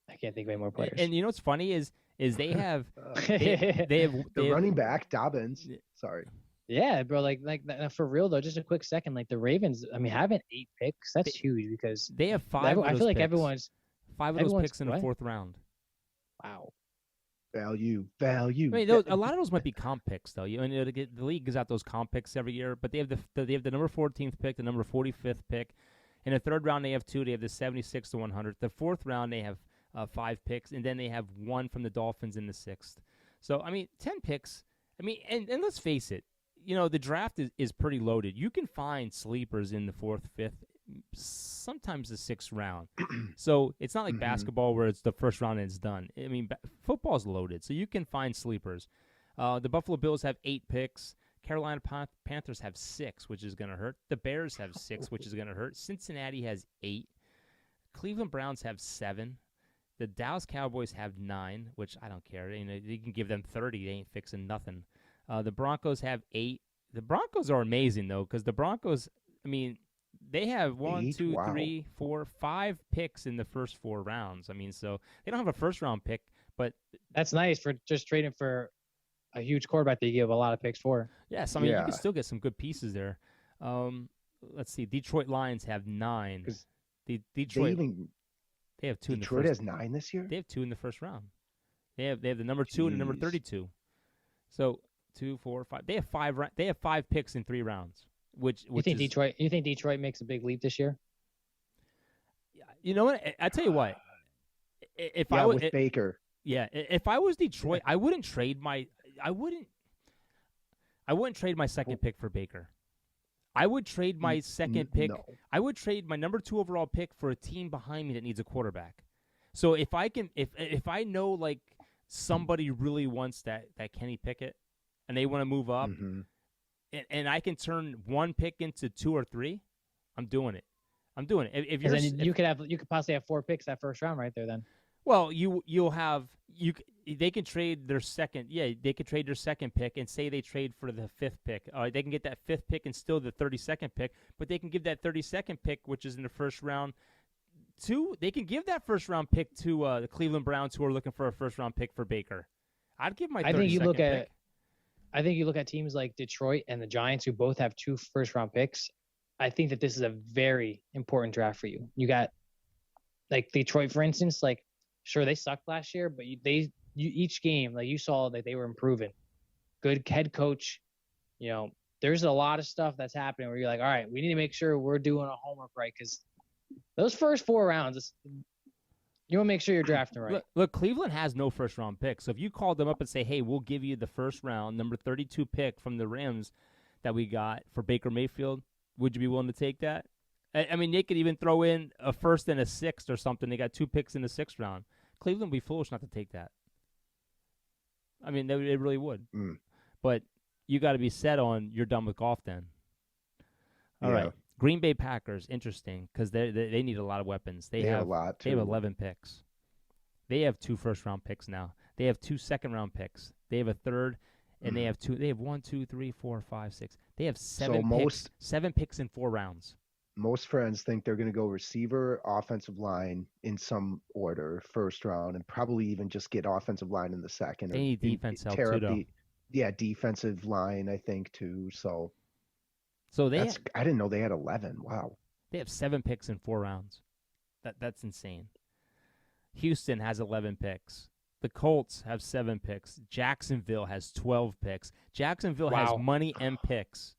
Speaker 1: I can't think of any more players.
Speaker 2: And you know what's funny is they have
Speaker 3: the running back Dobbins. Sorry.
Speaker 1: Yeah, bro. Like for real though, just a quick second. Like the Ravens, I mean, having 8 picks, that's huge because
Speaker 2: they have 5.
Speaker 1: I feel like
Speaker 2: picks.
Speaker 1: everyone's
Speaker 2: 5 of those picks in the 4th round.
Speaker 1: Wow.
Speaker 3: Value.
Speaker 2: I mean, a lot of those might be comp picks, though. The league gives out those comp picks every year, but they have the number 14th pick, the number 45th pick. In the 3rd round, they have 2. They have the 76th to 100. The 4th round, they have 5 picks, and then they have 1 from the Dolphins in the 6th. So, I mean, 10 picks. I mean, and let's face it, the draft is pretty loaded. You can find sleepers in the 4th, 5th, sometimes the 6th round. So it's not like basketball where it's the 1st round and it's done. I mean, football's loaded, so you can find sleepers. The Buffalo Bills have 8 picks. Carolina Panthers have 6, which is going to hurt. The Bears have 6, which is going to hurt. Cincinnati has 8. Cleveland Browns have 7. The Dallas Cowboys have 9, which I don't care. You can give them 30. They ain't fixing nothing. The Broncos have 8. The Broncos are amazing, though, because the Broncos, I mean, they have 1, 2, 3, 4, 5 picks in the first 4 rounds. I mean, so they don't have a 1st-round pick, but
Speaker 1: that's nice for just trading for a huge quarterback that you give a lot of picks for.
Speaker 2: Yes, I mean, you can still get some good pieces there. Let's see. Detroit Lions have 9. Detroit they have 2 in the first.
Speaker 3: Detroit has 9 this year?
Speaker 2: They have 2 in the 1st round. They have the number 2 and the number 32. So 2, 4, 5. They have 5 picks in 3 rounds. You think
Speaker 1: Detroit makes a big leap this year?
Speaker 2: You know what? I tell you what. If
Speaker 3: Baker.
Speaker 2: Yeah, if I was Detroit, I wouldn't trade my 2nd pick for Baker. I would trade my 2nd pick.
Speaker 3: No.
Speaker 2: I would trade my number 2 overall pick for a team behind me that needs a quarterback. So if I know like somebody really wants that Kenny Pickett and they want to move up, and I can turn 1 pick into 2 or 3, I'm doing it. You
Speaker 1: could possibly have 4 picks that 1st round right there then.
Speaker 2: Well, they can trade their 2nd. Yeah, they could trade their 2nd pick and say they trade for the 5th pick. They can get that 5th pick and still the 32nd pick, but they can give that 32nd pick, which is in the 1st round, they can give that 1st round pick to the Cleveland Browns, who are looking for a 1st round pick for Baker. I'd give my 32nd pick.
Speaker 1: I think you look at teams like Detroit and the Giants, who both have 2 1st-round picks. I think that this is a very important draft for you. You got like Detroit, for instance. Like, sure, they sucked last year, but each game, like you saw that they were improving. Good head coach. There's a lot of stuff that's happening where you're like, all right, we need to make sure we're doing our homework right because those first 4 rounds, you want to make sure you're drafting right.
Speaker 2: Look, Cleveland has no 1st-round pick. So if you called them up and say, hey, we'll give you the 1st round, number 32 pick from the Rams that we got for Baker Mayfield, would you be willing to take that? I mean, they could even throw in a 1st and a 6th or something. They got 2 picks in the 6th round. Cleveland would be foolish not to take that. I mean, they really would. But you got to be set on you're done with golf then. All right. Green Bay Packers, interesting, because they need a lot of weapons. They have a lot, too. They have 11 picks. They have 2 1st-round picks now. They have 2 2nd-round picks. They have a 3rd, and they have 2. They have 1, 2, 3, 4, 5, 6. They have 7 picks. 7 picks in 4 rounds.
Speaker 3: Most friends think they're going to go receiver, offensive line in some order, 1st round, and probably even just get offensive line in the 2nd.
Speaker 2: They need defense help too, though.
Speaker 3: Defensive line, I think, too. So I didn't know they had 11. Wow.
Speaker 2: They have 7 picks in 4 rounds. That's insane. Houston has 11 picks. The Colts have 7 picks. Jacksonville has 12 picks. Jacksonville has money and picks.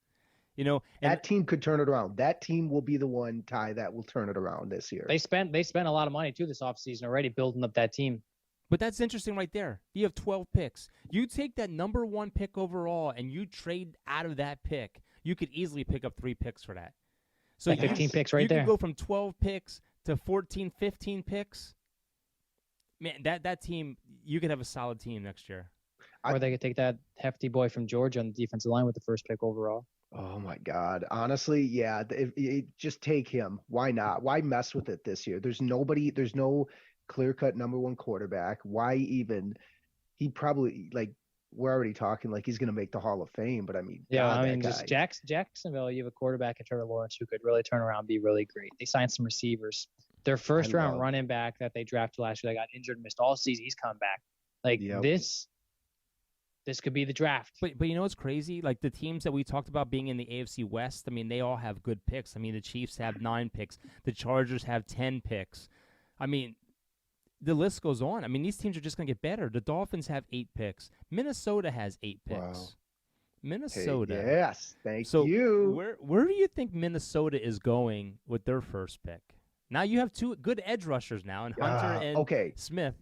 Speaker 2: You know, and
Speaker 3: that team could turn it around. That team will be the one, Ty, that will turn it around this year.
Speaker 1: They spent a lot of money too this offseason already building up that team.
Speaker 2: But that's interesting right there. You have 12 picks. You take that number 1 pick overall and you trade out of that pick. You could easily pick up 3 picks for that. So
Speaker 1: like 15 picks right there.
Speaker 2: You could go from 12 picks to 14, 15 picks. Man, that team, you could have a solid team next year.
Speaker 1: Or they could take that hefty boy from Georgia on the defensive line with the first pick overall.
Speaker 3: Oh, my God. Honestly, yeah, just take him. Why not? Why mess with it this year? There's no clear-cut number 1 quarterback. Why even? He probably, like, we're already talking like he's going to make the Hall of Fame, but I mean,
Speaker 1: just Jacksonville, you have a quarterback at Trevor Lawrence who could really turn around and be really great. They signed some receivers. Their first-round running back that they drafted last year, they got injured, missed all season. He's come back. Like, this could be the draft.
Speaker 2: But you know what's crazy? Like, the teams that we talked about being in the AFC West, I mean, they all have good picks. I mean, the Chiefs have 9 picks. The Chargers have 10 picks. I mean, the list goes on. I mean, these teams are just going to get better. The Dolphins have 8 picks. Minnesota has 8 picks.
Speaker 3: Wow.
Speaker 2: Minnesota.
Speaker 3: Hey, yes, thank you.
Speaker 2: Where do you think Minnesota is going with their first pick? Now you have 2 good edge rushers now, and Hunter and Smith.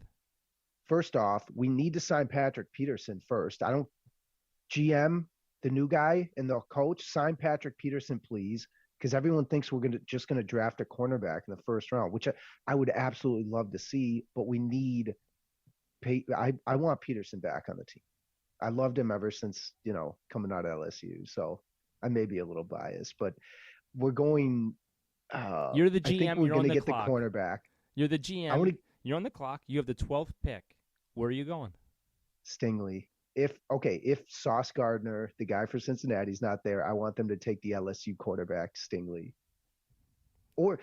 Speaker 3: First off, we need to sign Patrick Peterson first. GM, the new guy, and the coach, sign Patrick Peterson, please, because everyone thinks we're just gonna draft a cornerback in the first round, which I would absolutely love to see. But we need. I want Peterson back on the team. I loved him ever since coming out of LSU. So I may be a little biased, but we're going.
Speaker 2: You're the GM. You're on the
Speaker 3: get
Speaker 2: clock.
Speaker 3: The cornerback.
Speaker 2: You're the GM. You're on the clock. You have the 12th pick. Where are you going?
Speaker 3: Stingley. If Sauce Gardner, the guy for Cincinnati, is not there, I want them to take the LSU quarterback, Stingley. Or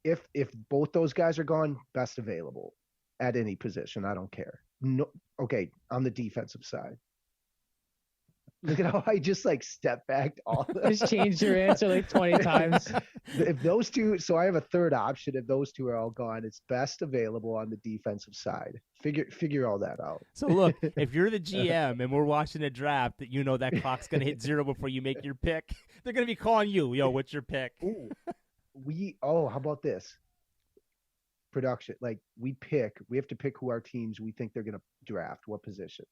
Speaker 3: if both those guys are gone, best available at any position. I don't care. No, okay, on the defensive side. Look at how I just step back all
Speaker 1: just changed your answer like 20 times.
Speaker 3: If those two, so I have a third option. If those two are all gone, it's best available on the defensive side. Figure all that out.
Speaker 2: So look, if you're the GM and we're watching a draft that that clock's gonna hit 0 before you make your pick, they're gonna be calling you. Yo, what's your pick?
Speaker 3: Ooh, how about this? Production, we have to pick who our teams we think they're gonna draft, what position.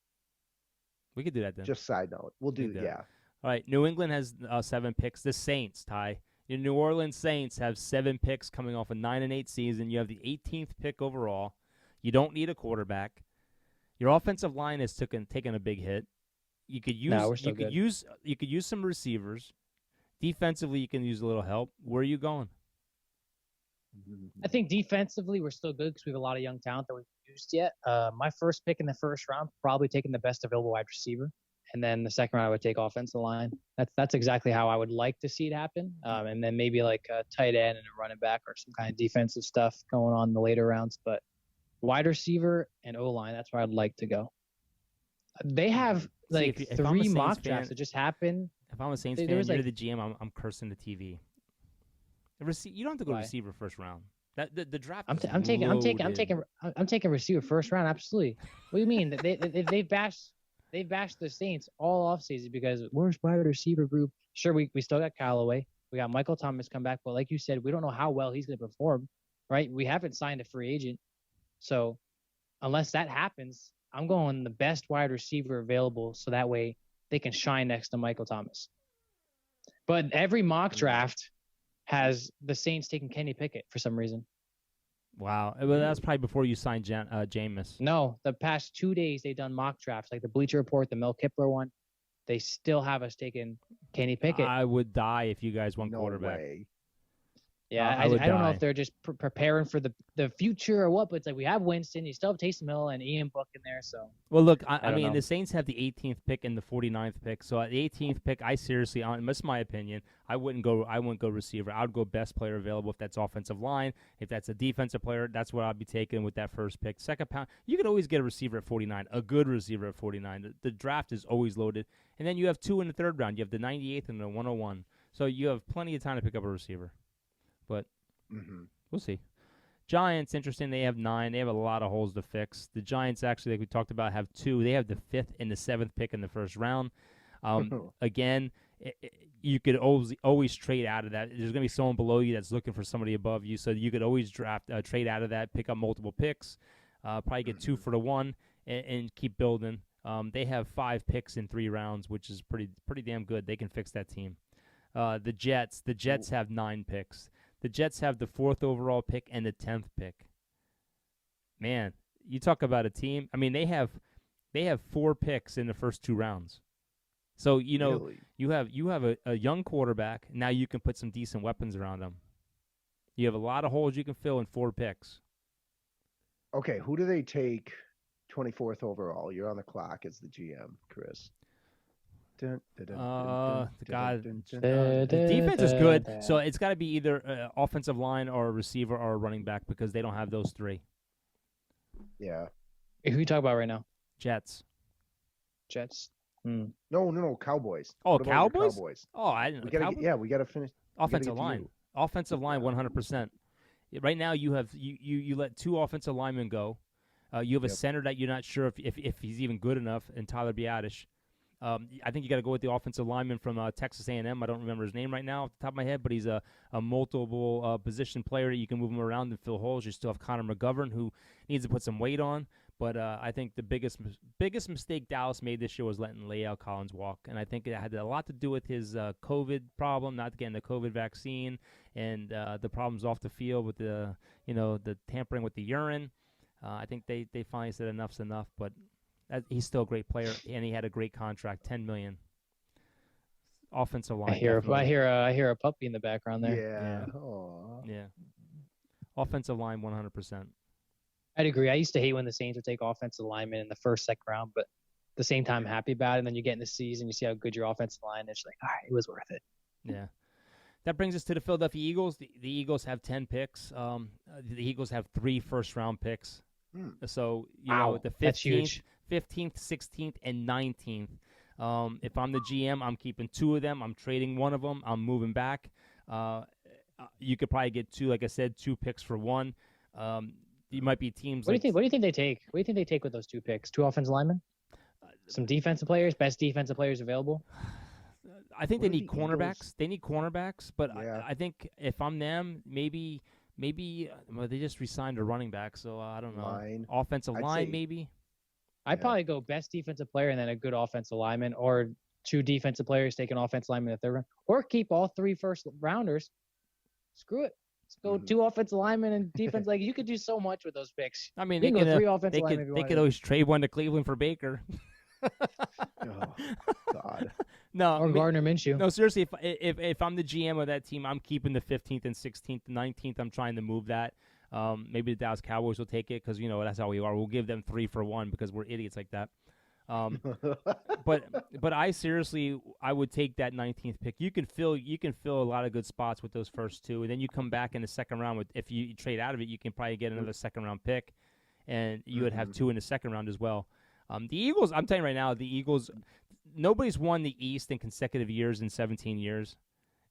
Speaker 2: We could do that then.
Speaker 3: Just side note. We'll do that. Yeah.
Speaker 2: All right. New England has 7 picks. The Saints, Ty. Your New Orleans Saints have 7 picks coming off a 9-8 season. You have the 18th pick overall. You don't need a quarterback. Your offensive line has taken a big hit. You could use some receivers. Defensively, you can use a little help. Where are you going?
Speaker 1: I think defensively we're still good because we have a lot of young talent that we've used yet. My first pick in the first round, probably taking the best available wide receiver, and then the second round I would take offensive line. That's exactly how I would like to see it happen. And then maybe like a tight end and a running back or some kind of defensive stuff going on in the later rounds. But wide receiver and O-line, that's where I'd like to go. They have if 3 mock drafts that just happened.
Speaker 2: If I'm a Saints fan, you're the GM. I'm cursing the TV. You don't have to go receiver first round. The draft.
Speaker 1: I'm taking receiver first round. Absolutely. What do you mean? They bashed the Saints all offseason because where's wide receiver group? Sure, we still got Callaway. We got Michael Thomas come back, but like you said, we don't know how well he's going to perform. Right? We haven't signed a free agent, so unless that happens, I'm going the best wide receiver available, so that way they can shine next to Michael Thomas. But every mock draft has the Saints taking Kenny Pickett for some reason.
Speaker 2: Wow. Well, that's probably before you signed Jameis.
Speaker 1: No, the past 2 days they've done mock drafts, like the Bleacher Report, the Mel Kippler one. They still have us taking Kenny Pickett.
Speaker 2: I would die if you guys went quarterback.
Speaker 3: Way.
Speaker 1: Yeah, I don't know if they're just preparing for the future or what, but it's like we have Winston, you still have Taysom Hill and Ian Book in there. So
Speaker 2: well, look, I mean, the Saints have the 18th pick and the 49th pick. So at the 18th pick, I seriously, that's my opinion, I wouldn't go receiver. I would go best player available if that's offensive line. If that's a defensive player, that's what I'd be taking with that first pick. Second pound, you could always get a receiver at 49, a good receiver at 49. The draft is always loaded, and then you have 2 in the third round. You have the 98th and the 101. So you have plenty of time to pick up a receiver. But we'll see. Giants, interesting. They have 9. They have a lot of holes to fix. The Giants, actually, like we talked about, have 2. They have the 5th and the 7th pick in the first round. Again, you could always trade out of that. There's going to be someone below you that's looking for somebody above you, so you could always trade out of that, pick up multiple picks, probably get 2 for the 1, and keep building. They have 5 picks in 3 rounds, which is pretty damn good. They can fix that team. The Jets have 9 picks. The Jets have the 4th overall pick and the 10th pick. Man, you talk about a team. I mean, they have 4 picks in the first 2 rounds. So, really? you have a young quarterback. Now you can put some decent weapons around him. You have a lot of holes you can fill in 4 picks.
Speaker 3: Okay, who do they take 24th overall? You're on the clock as the GM, Kris.
Speaker 2: The defense is good, so it's got to be either offensive line or a receiver or a running back because they don't have those 3.
Speaker 3: Yeah.
Speaker 1: Who you talking about right now?
Speaker 2: Jets.
Speaker 3: No, Cowboys.
Speaker 2: Oh, Cowboys? Oh, I didn't know.
Speaker 3: We got to finish.
Speaker 2: Offensive line. Offensive line, 100%. Right now, you let 2 offensive linemen go. You have a center that you're not sure if he's even good enough, and Tyler Biadasz. I think you got to go with the offensive lineman from Texas A&M. I don't remember his name right now off the top of my head, but he's a multiple position player. You can move him around and fill holes. You still have Connor McGovern, who needs to put some weight on. But I think the biggest mistake Dallas made this year was letting La'el Collins walk, and I think it had a lot to do with his COVID problem, not getting the COVID vaccine, and the problems off the field with the tampering with the urine. I think they finally said enough's enough, but he's still a great player, and he had a great contract, $10 million. Offensive line.
Speaker 1: I hear a puppy in the background there.
Speaker 2: Yeah. Offensive line, 100%.
Speaker 1: I'd agree. I used to hate when the Saints would take offensive linemen in the first, second round, but at the same time, happy about it. And then you get in the season, you see how good your offensive line is. You're like, all right, it was worth it.
Speaker 2: Yeah. That brings us to the Philadelphia Eagles. The Eagles have 10 picks. The Eagles have 3 first-round picks. So, the 15th, 16th, and 19th. If I'm the GM, I'm keeping 2 of them. I'm trading 1 of them. I'm moving back. You could probably get 2, like I said, 2 picks for 1. You might be teams.
Speaker 1: What do you think they take? What do you think they take with those 2 picks? 2 offensive linemen, some defensive players, best defensive players available.
Speaker 2: I think they need cornerbacks. Eagles? They need cornerbacks, but I think if I'm them, maybe they just re-signed a running back, so I don't know. Offensive line, maybe.
Speaker 1: I'd probably go best defensive player and then a good offensive lineman, or 2 defensive players, take an offensive lineman in the 3rd round, or keep all 3 first rounders. Screw it. Let's go 2 offensive linemen and defense. Like, you could do so much with those picks.
Speaker 2: I mean,
Speaker 1: they could go 3 offensive linemen.
Speaker 2: They could always trade 1 to Cleveland for Baker.
Speaker 3: Oh, God.
Speaker 1: No, or Gardner Minshew.
Speaker 2: No, seriously, if I'm the GM of that team, I'm keeping the 15th and 16th, 19th. I'm trying to move that. Maybe the Dallas Cowboys will take it because that's how we are. We'll give them 3 for 1 because we're idiots like that. But I would take that 19th pick. You can fill a lot of good spots with those first 2, and then you come back in the second round with. If you trade out of it, you can probably get another second round pick, and you would have 2 in the second round as well. The Eagles, I'm telling you right now, the Eagles, nobody's won the East in consecutive years in 17 years,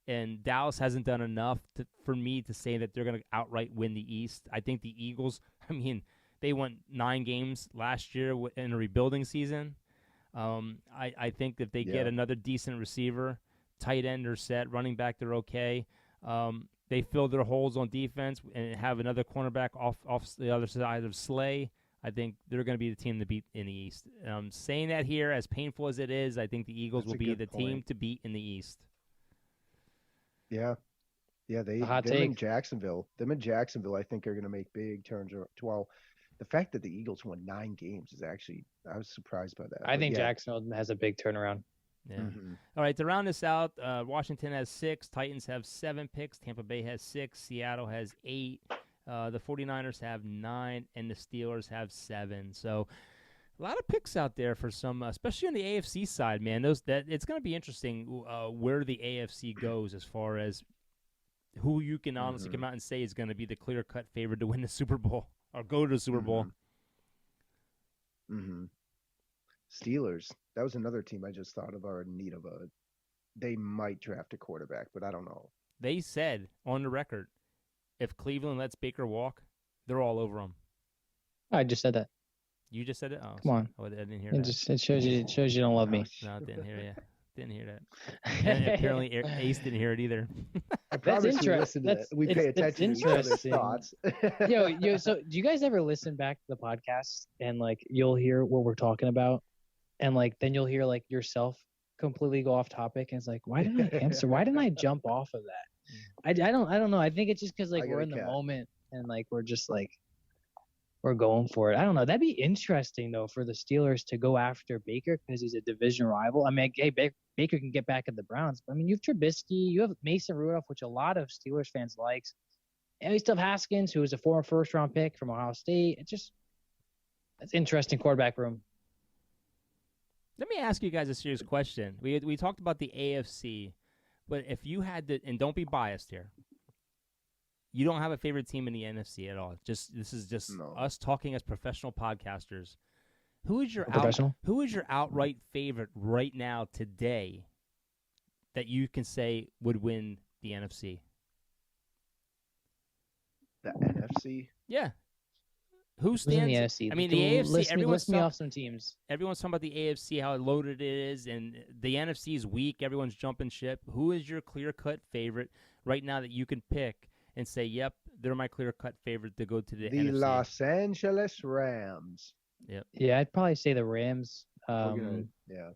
Speaker 2: and Dallas hasn't done enough for me to say that they're going to outright win the East. I think the Eagles, they won 9 games last year in a rebuilding season. I think that they get another decent receiver, tight end are set, running back they're okay. They fill their holes on defense and have another cornerback off the other side of Slay. I think they're going to be the team to beat in the East. Saying that here, as painful as it is, I think the Eagles will be the team to beat in the East.
Speaker 3: Yeah. Yeah, them in Jacksonville, I think, are going to make big turns. Well, the fact that the Eagles won 9 games is actually, I was surprised by that.
Speaker 1: I think Jacksonville has a big turnaround.
Speaker 2: Yeah. All right, to round this out, Washington has 6, Titans have 7 picks, Tampa Bay has 6, Seattle has 8, the 49ers have 9, and the Steelers have 7. So a lot of picks out there for some, especially on the AFC side, man. It's going to be interesting where the AFC goes as far as who you can honestly come out and say is going to be the clear-cut favorite to win the Super Bowl or go to the Super Bowl.
Speaker 3: Steelers. That was another team I just thought of are in need of they might draft a quarterback, but I don't know.
Speaker 2: They said on the record, if Cleveland lets Baker walk, They're all over them.
Speaker 1: I just said that.
Speaker 2: You just said it? Oh,
Speaker 1: come on.
Speaker 2: Oh, I didn't hear that.
Speaker 1: It shows you don't love me.
Speaker 2: No, I didn't hear you. Didn't hear that. And apparently Ace didn't hear it either.
Speaker 3: I promise we listen to that. We pay attention to each other's thoughts.
Speaker 1: yo, so do you guys ever listen back to the podcast and like you'll hear what we're talking about and like then you'll hear like yourself completely go off topic and it's like, why didn't I answer? Why didn't I jump off of that? I don't know. I think it's just because like we're in the moment and like we're just like we're going for it. I don't know. That'd be interesting though for the Steelers to go after Baker because he's a division rival. I mean, hey, Baker can get back at the Browns. But, I mean, you have Trubisky, you have Mason Rudolph, which a lot of Steelers fans likes. And you still have Haskins, who is a former first-round pick from Ohio State. It's interesting quarterback room.
Speaker 2: Let me ask you guys a serious question. We talked about the AFC, but if you had to, and don't be biased here, you don't have a favorite team in the NFC at all. This is just us talking as professional podcasters. Who is your outright favorite right now today that you can say would win the NFC?
Speaker 3: The NFC?
Speaker 2: Yeah. Who stands
Speaker 1: in the NFC?
Speaker 2: I mean, the AFC.
Speaker 1: List me off some teams.
Speaker 2: Everyone's talking about the AFC, how loaded it is, and the NFC is weak. Everyone's jumping ship. Who is your clear-cut favorite right now that you can pick and say, "Yep, they're my clear-cut favorite to go to the NFC"?
Speaker 3: The Los Angeles Rams.
Speaker 2: Yep.
Speaker 1: Yeah, I'd probably say the Rams.
Speaker 3: Yeah.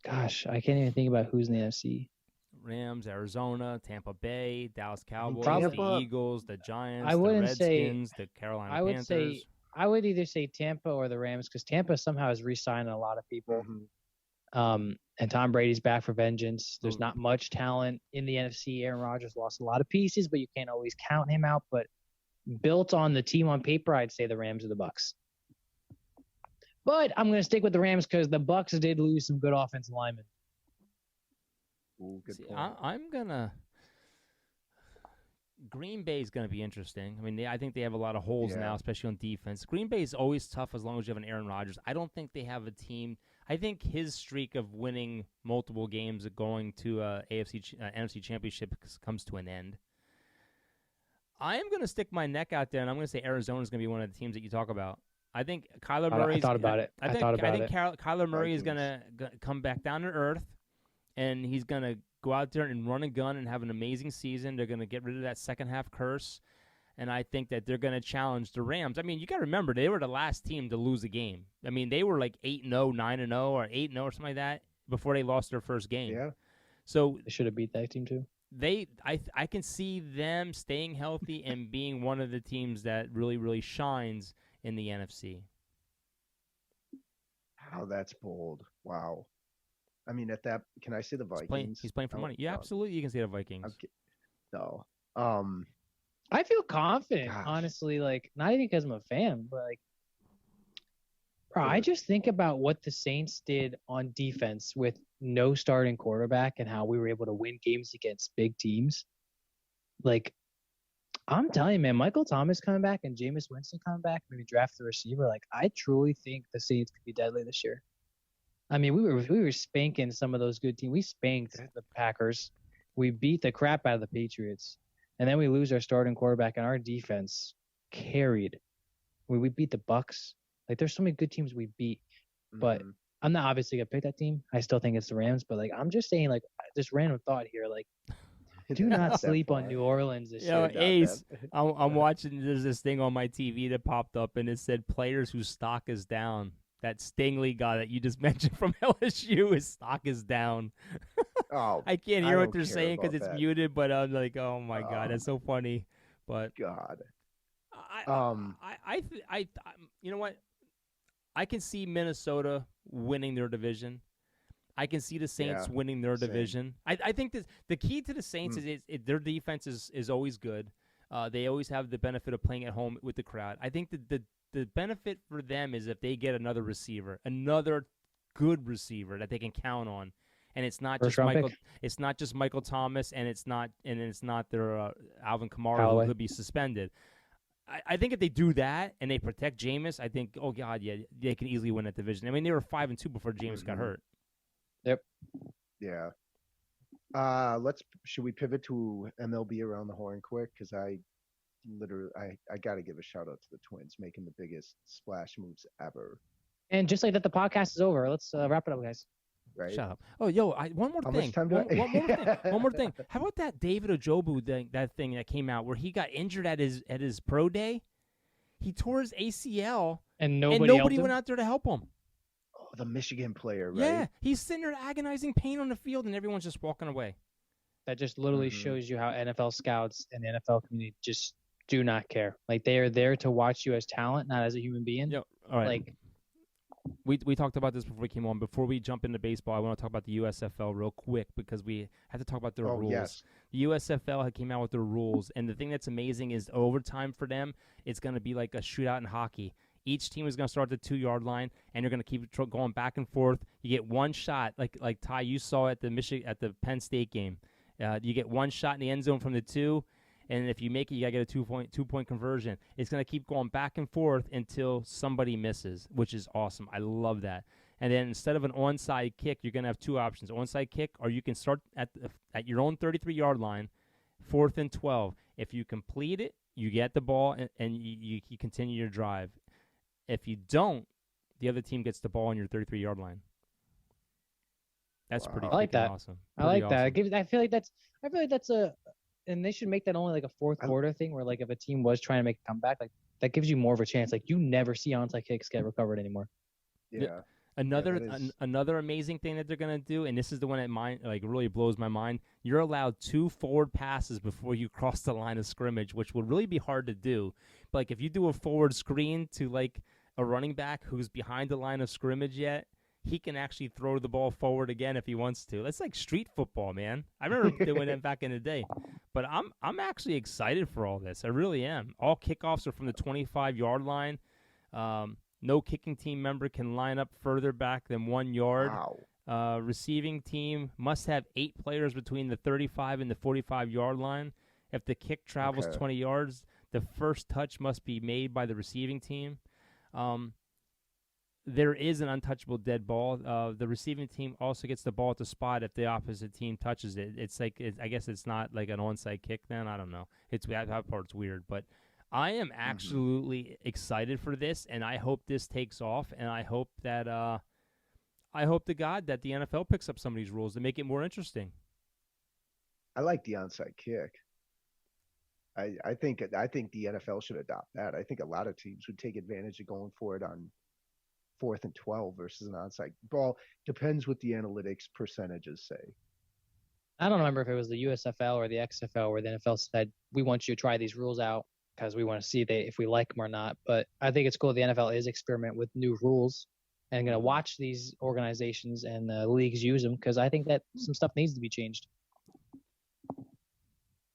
Speaker 1: Gosh, I can't even think about who's in the NFC.
Speaker 2: Rams, Arizona, Tampa Bay, Dallas Cowboys,
Speaker 3: Tampa,
Speaker 2: the Eagles, the Giants,
Speaker 1: I wouldn't
Speaker 2: the Redskins, the Carolina Panthers.
Speaker 1: I would either say Tampa or the Rams because Tampa somehow has re-signed a lot of people.
Speaker 3: Mm-hmm.
Speaker 1: And Tom Brady's back for vengeance. There's not much talent in the NFC. Aaron Rodgers lost a lot of pieces, but you can't always count him out. But built on the team on paper, I'd say the Rams or the Bucs. But I'm going to stick with the Rams because the Bucs did lose some good offensive linemen.
Speaker 3: Ooh, good point.
Speaker 2: I'm gonna. Green Bay is going to be interesting. I mean, I think they have a lot of holes now, especially on defense. Green Bay is always tough as long as you have an Aaron Rodgers. I don't think they have a team. I think his streak of winning multiple games going to NFC Championship comes to an end. I am going to stick my neck out there, and I'm going to say Arizona is going to be one of the teams that you talk about. I think Kyler Murray.
Speaker 1: I thought about it.
Speaker 2: I think Kyler Murray is going to come back down to earth, and he's going to go out there and run a gun and have an amazing season. They're going to get rid of that second half curse, and I think that they're going to challenge the Rams. I mean, you got to remember they were the last team to lose a game. I mean, they were like 8-0, 9-0, or 8-0 or something like that before they lost their first game.
Speaker 3: Yeah.
Speaker 1: So they should have beat that team too.
Speaker 2: I can see them staying healthy and being one of the teams that really, really shines in the NFC.
Speaker 3: Wow, that's bold. Wow. I mean, can I say the Vikings?
Speaker 2: He's playing for money. Yeah, absolutely. You can say the Vikings.
Speaker 3: Okay. No.
Speaker 1: I feel confident, honestly. Like, not even because I'm a fan, but like, bro, I just think about what the Saints did on defense with no starting quarterback and how we were able to win games against big teams. Like, I'm telling you, man, Michael Thomas coming back and Jameis Winston coming back, maybe draft the receiver. Like, I truly think the Saints could be deadly this year. I mean, we were spanking some of those good teams. We spanked the Packers. We beat the crap out of the Patriots. And then we lose our starting quarterback, and our defense carried. We beat the Bucs. Like, there's so many good teams we beat. But I'm not obviously going to pick that team. I still think it's the Rams. But, like, I'm just saying, like, this random thought here, like, do not sleep on New Orleans this year.
Speaker 2: Ace, I'm watching. There's this thing on my TV that popped up, and it said players whose stock is down. That Stingley guy that you just mentioned from LSU, his stock is down.
Speaker 3: Oh,
Speaker 2: I can't hear what they're saying because it's muted, but I'm like, oh my god, that's so funny. But
Speaker 3: God,
Speaker 2: I you know what? I can see Minnesota winning their division. I can see the Saints winning their division. I think the key to the Saints is their defense is always good. They always have the benefit of playing at home with the crowd. I think the benefit for them is if they get another receiver, another good receiver that they can count on, and it's not just Michael. Pick. It's not just Michael Thomas, and it's not their Alvin Kamara who could be suspended. I think if they do that and they protect Jameis, I think they can easily win that division. I mean, they were 5-2 before Jameis got hurt.
Speaker 1: Yep.
Speaker 3: Yeah. Should we pivot to MLB around the horn quick? Because I literally, I got to give a shout out to the Twins making the biggest splash moves ever.
Speaker 1: And just like that, the podcast is over. Let's wrap it up, guys.
Speaker 3: Right?
Speaker 2: Shut up. Oh, yo, one more
Speaker 3: How
Speaker 2: thing.
Speaker 3: much time do
Speaker 2: one more thing. One more thing. How about that David Ojobu thing? That thing that came out where he got injured at his pro day. He tore his ACL,
Speaker 1: and nobody
Speaker 2: went out there to help him.
Speaker 3: Oh, the Michigan player, right?
Speaker 2: Yeah, he's sitting there agonizing pain on the field, and everyone's just walking away.
Speaker 1: That just literally shows you how NFL scouts and the NFL community just do not care. Like, they are there to watch you as talent, not as a human being.
Speaker 2: Yo, all right.
Speaker 1: Like,
Speaker 2: we talked about this before we came on. Before we jump into baseball, I want to talk about the USFL real quick because we had to talk about their rules.
Speaker 3: Yes.
Speaker 2: The USFL had came out with their rules, and the thing that's amazing is overtime for them. It's going to be like a shootout in hockey. Each team is going to start at the 2-yard line, and you're going to keep going back and forth. You get one shot, like Ty, you saw at the Penn State game. You get one shot in the end zone from the 2. And if you make it, you got to get a two-point conversion. It's going to keep going back and forth until somebody misses, which is awesome. I love that. And then instead of an onside kick, you're going to have two options: onside kick, or you can start at your own 33-yard line, 4th and 12. If you complete it, you get the ball and you continue your drive. If you don't, the other team gets the ball on your 33-yard line. That's pretty awesome.
Speaker 1: I like that. I feel like that's a. And they should make that only like a fourth quarter thing where, like, if a team was trying to make a comeback, like, that gives you more of a chance. Like, you never see onside kicks get recovered anymore.
Speaker 3: Yeah.
Speaker 2: Another amazing thing that they're gonna do, and this is the one that really blows my mind. You're allowed 2 forward passes before you cross the line of scrimmage, which would really be hard to do. But like, if you do a forward screen to like a running back who's behind the line of scrimmage yet, he can actually throw the ball forward again if he wants to. That's like street football, man. I remember doing that back in the day. But I'm actually excited for all this. I really am. All kickoffs are from the 25-yard line. No kicking team member can line up further back than 1 yard.
Speaker 3: Wow.
Speaker 2: Receiving team must have 8 players between the 35 and the 45-yard line. If the kick travels 20 yards, the first touch must be made by the receiving team. There is an untouchable dead ball. The receiving team also gets the ball at the spot if the opposite team touches it. It's like I guess it's not like an onside kick then. I don't know. That part's weird. But I am absolutely excited for this, and I hope this takes off, and I hope that I hope to God that the NFL picks up some of these rules to make it more interesting.
Speaker 3: I like the onside kick. I think the NFL should adopt that. I think a lot of teams would take advantage of going for it on 4th and 12 versus an onside ball. Depends what the analytics percentages say.
Speaker 1: I don't remember if it was the USFL or the XFL where the NFL said, we want you to try these rules out because we want to see if we like them or not. But I think it's cool the NFL is experiment with new rules and going to watch these organizations and leagues use them because I think that some stuff needs to be changed.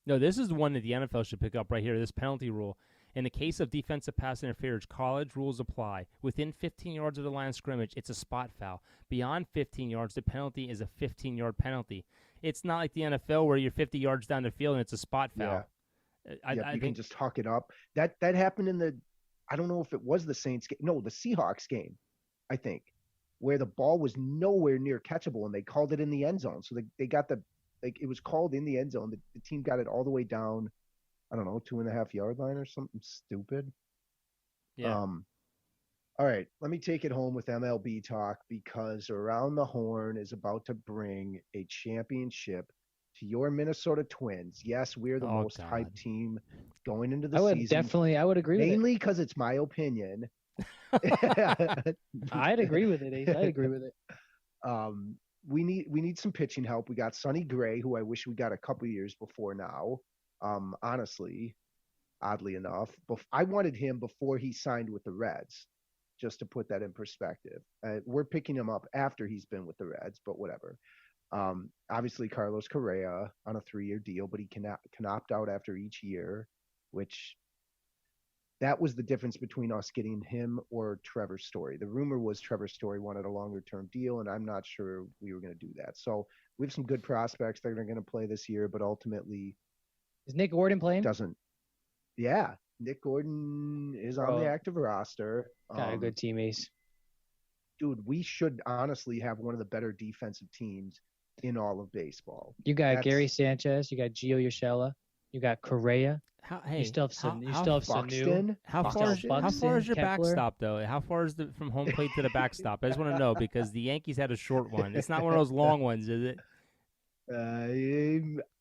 Speaker 2: No, this is the one that the NFL should pick up right here, this penalty rule. In the case of defensive pass interference, college rules apply. Within 15 yards of the line of scrimmage, it's a spot foul. Beyond 15 yards, the penalty is a 15-yard penalty. It's not like the NFL where you're 50 yards down the field and it's a spot foul.
Speaker 3: Yeah. You can just huck it up. That happened in I don't know if it was the Saints game. No, the Seahawks game, I think, where the ball was nowhere near catchable and they called it in the end zone. So they got it was called in the end zone. The team got it all the way down, I don't know, 2.5 yard line or something stupid.
Speaker 2: Yeah.
Speaker 3: All right, let me take it home with MLB talk because Around the Horn is about to bring a championship to your Minnesota Twins. Yes, we're the most hyped team going into the season.
Speaker 1: I would agree with it.
Speaker 3: Mainly because it's my opinion.
Speaker 1: I'd agree with it, Ace. I'd agree with it.
Speaker 3: We need some pitching help. We got Sonny Gray, who I wish we got a couple years before now. Honestly, oddly enough, I wanted him before he signed with the Reds, just to put that in perspective. We're picking him up after he's been with the Reds, but whatever. Obviously, Carlos Correa on a 3-year deal, but he can opt out after each year, which that was the difference between us getting him or Trevor Story. The rumor was Trevor Story wanted a longer-term deal, and I'm not sure we were going to do that. So we have some good prospects that are going to play this year, but ultimately –
Speaker 1: is Nick Gordon playing?
Speaker 3: Yeah, Nick Gordon is on the active roster.
Speaker 1: Got a good team, Ace.
Speaker 3: Dude, we should honestly have one of the better defensive teams in all of baseball.
Speaker 1: You got Gary Sanchez. You got Gio Urshela. You got Correa.
Speaker 2: You
Speaker 1: still have Sanu.
Speaker 2: How far is your backstop though? How far is from home plate to the backstop? I just want to know because the Yankees had a short one. It's not one of those long ones, is it?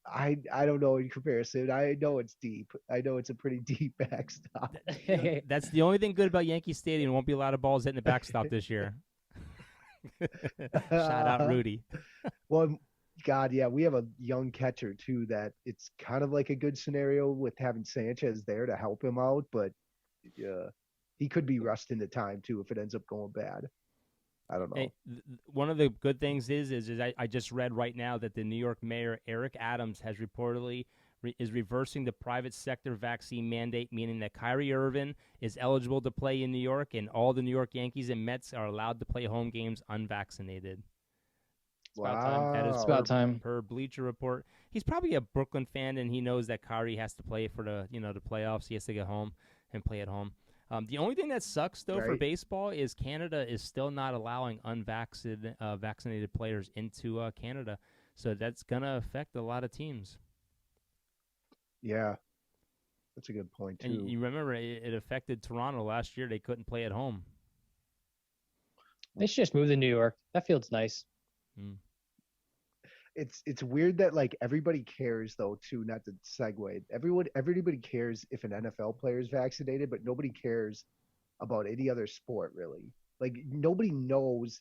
Speaker 3: I don't know in comparison. I know it's deep. I know it's a pretty deep backstop.
Speaker 2: That's the only thing good about Yankee Stadium. Won't be a lot of balls hitting the backstop this year. Shout out Rudy.
Speaker 3: Well, God, yeah, we have a young catcher too that it's kind of like a good scenario with having Sanchez there to help him out, but he could be rushed into time too if it ends up going bad. I don't know.
Speaker 2: Hey, one of the good things is I just read right now that the New York mayor Eric Adams has reportedly is reversing the private sector vaccine mandate, meaning that Kyrie Irving is eligible to play in New York, and all the New York Yankees and Mets are allowed to play home games unvaccinated.
Speaker 3: Wow.
Speaker 2: That is
Speaker 1: about time.
Speaker 2: Per Bleacher Report. He's probably a Brooklyn fan, and he knows that Kyrie has to play for the playoffs. He has to get home and play at home. The only thing that sucks though for baseball is Canada is still not allowing vaccinated players into Canada, so that's gonna affect a lot of teams.
Speaker 3: Yeah, that's a good point too.
Speaker 2: And you remember it affected Toronto last year; they couldn't play at home.
Speaker 1: They should just move to New York. That field's nice.
Speaker 3: It's weird that like everybody cares though too. Not to segue, everybody cares if an NFL player is vaccinated, but nobody cares about any other sport really. Like nobody knows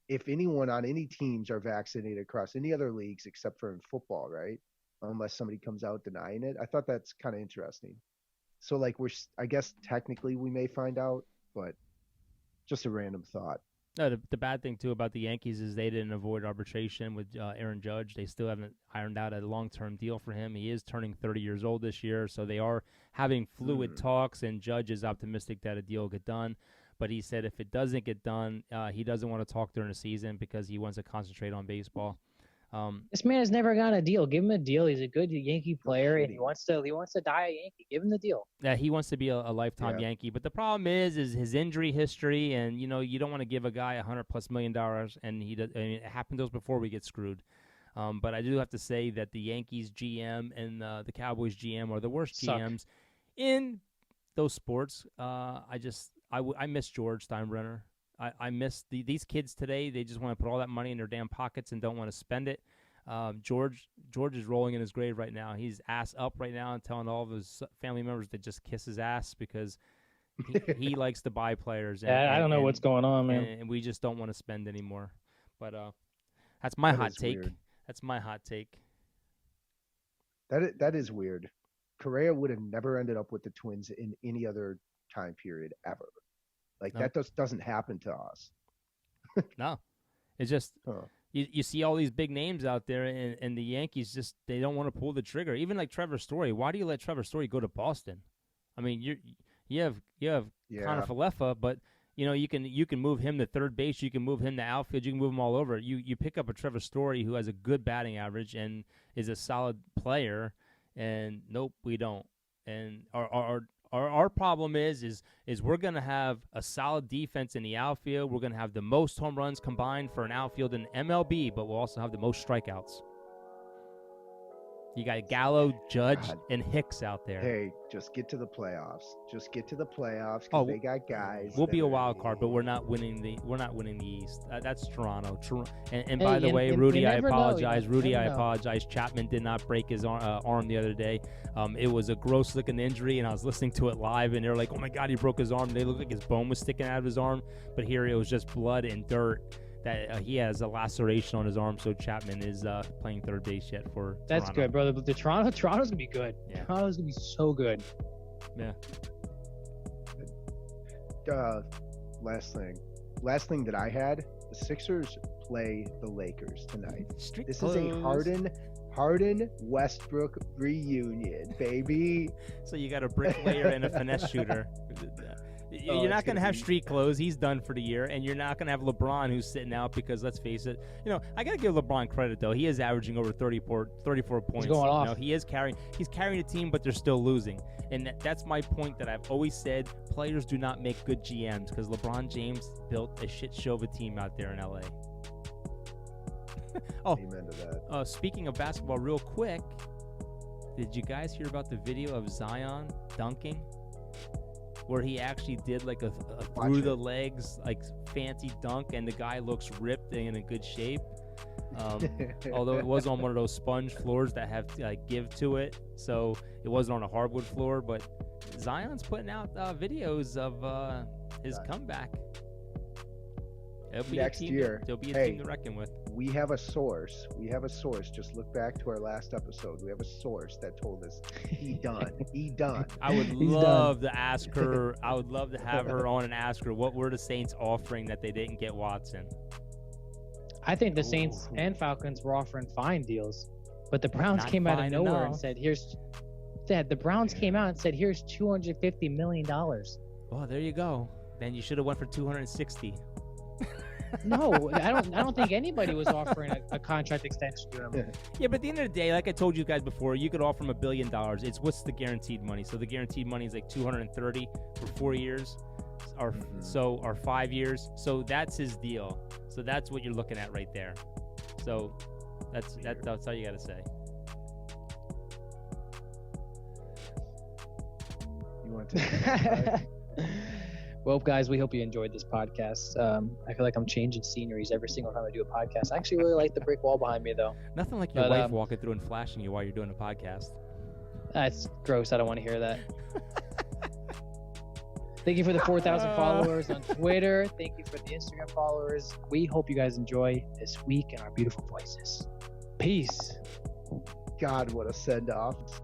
Speaker 3: if anyone on any teams are vaccinated across any other leagues except for in football, right? Unless somebody comes out denying it. I thought that's kind of interesting. So like I guess technically we may find out, but just a random thought.
Speaker 2: No, the bad thing, too, about the Yankees is they didn't avoid arbitration with Aaron Judge. They still haven't ironed out a long-term deal for him. He is turning 30 years old this year, so they are having fluid talks, and Judge is optimistic that a deal will get done. But he said if it doesn't get done, he doesn't want to talk during the season because he wants to concentrate on baseball.
Speaker 1: This man has never got a deal. Give him a deal. He's a good Yankee player, and he wants to die a Yankee. Give him the deal.
Speaker 2: Yeah, he wants to be a lifetime Yankee. But the problem is his injury history, and you don't want to give a guy $100+ million, and it happened to us before we get screwed. But I do have to say that the Yankees GM and the Cowboys GM are the worst GMs in those sports. I miss George Steinbrenner. I miss these kids today. They just want to put all that money in their damn pockets and don't want to spend it. George is rolling in his grave right now. He's ass up right now and telling all of his family members to just kiss his ass because he likes to buy players.
Speaker 1: I don't know what's going on, man.
Speaker 2: And we just don't want to spend anymore. But that's my hot take. Weird. That's my hot take.
Speaker 3: That is weird. Correa would have never ended up with the Twins in any other time period ever. Like that doesn't happen to us.
Speaker 2: No, it's just you see all these big names out there, and the Yankees just they don't want to pull the trigger. Even like Trevor Story. Why do you let Trevor Story go to Boston? I mean, you have Connor Falefa, but you can move him to third base, you can move him to outfield, you can move him all over. You pick up a Trevor Story who has a good batting average and is a solid player, and nope, we don't. And our problem is we're going to have a solid defense in the outfield. We're going to have the most home runs combined for an outfield in MLB, but we'll also have the most strikeouts. You got Gallo, Judge, and Hicks out there.
Speaker 3: Hey, just get to the playoffs. Because they got guys.
Speaker 2: We'll be a wild card, but we're not winning the East. That's Toronto. And by the way, Rudy, I apologize. I apologize. Chapman did not break his arm the other day. It was a gross looking injury, and I was listening to it live, and they're like, "Oh my God, he broke his arm." They looked like his bone was sticking out of his arm, but here it was just blood and dirt. That he has a laceration on his arm, so Chapman is playing third base yet for
Speaker 1: That's
Speaker 2: Toronto.
Speaker 1: Good, brother. But Toronto's going to be good.
Speaker 2: Yeah.
Speaker 1: Toronto's going to be so good.
Speaker 2: Yeah.
Speaker 3: Last thing that I had, the Sixers play the Lakers tonight. This is a Harden Westbrook reunion, baby.
Speaker 2: So you got a bricklayer and a finesse shooter. You're not going to have street clothes. He's done for the year. And you're not going to have LeBron who's sitting out because, let's face it, I got to give LeBron credit, though. He is averaging over 34 points.
Speaker 1: He's going off.
Speaker 2: He's carrying the team, but they're still losing. And that's my point that I've always said. Players do not make good GMs because LeBron James built a shit show of a team out there in L.A.
Speaker 3: Amen to that.
Speaker 2: Speaking of basketball, real quick, Did you guys hear about the video of Zion dunking? Where he actually did like a through the legs, like fancy dunk, and the guy looks ripped and in a good shape. Although it was on one of those sponge floors that have like give to it, so it wasn't on a hardwood floor. But Zion's putting out videos of his comeback.
Speaker 3: Next year,
Speaker 2: there'll be a team to reckon with.
Speaker 3: We have a source. Just look back to our last episode. We have a source that told us he done.
Speaker 2: I would love to ask her. I would love to have her on and ask her what were the Saints offering that they didn't get Watson.
Speaker 1: I think the Saints and Falcons were offering fine deals, but the Browns came out of nowhere and said, the Browns came out and said, here's $250 million.
Speaker 2: Oh, there you go. Then you should have went for 260.
Speaker 1: No, I don't think anybody was offering a contract extension to him.
Speaker 2: Yeah, but at the end of the day, like I told you guys before, you could offer him $1 billion. It's what's the guaranteed money? So the guaranteed money is like 230 for 4 years, or 5 years. So that's his deal. So that's what you're looking at right there. So that's all you got to say.
Speaker 3: You want to?
Speaker 1: Well, guys, we hope you enjoyed this podcast. I feel like I'm changing sceneries every single time I do a podcast. I actually really like the brick wall behind me, though.
Speaker 2: Nothing like your wife walking through and flashing you while you're doing a podcast.
Speaker 1: That's gross. I don't want to hear that. Thank you for the 4,000 followers on Twitter. Thank you for the Instagram followers. We hope you guys enjoy this week and our beautiful voices. Peace.
Speaker 3: God, what a send-off.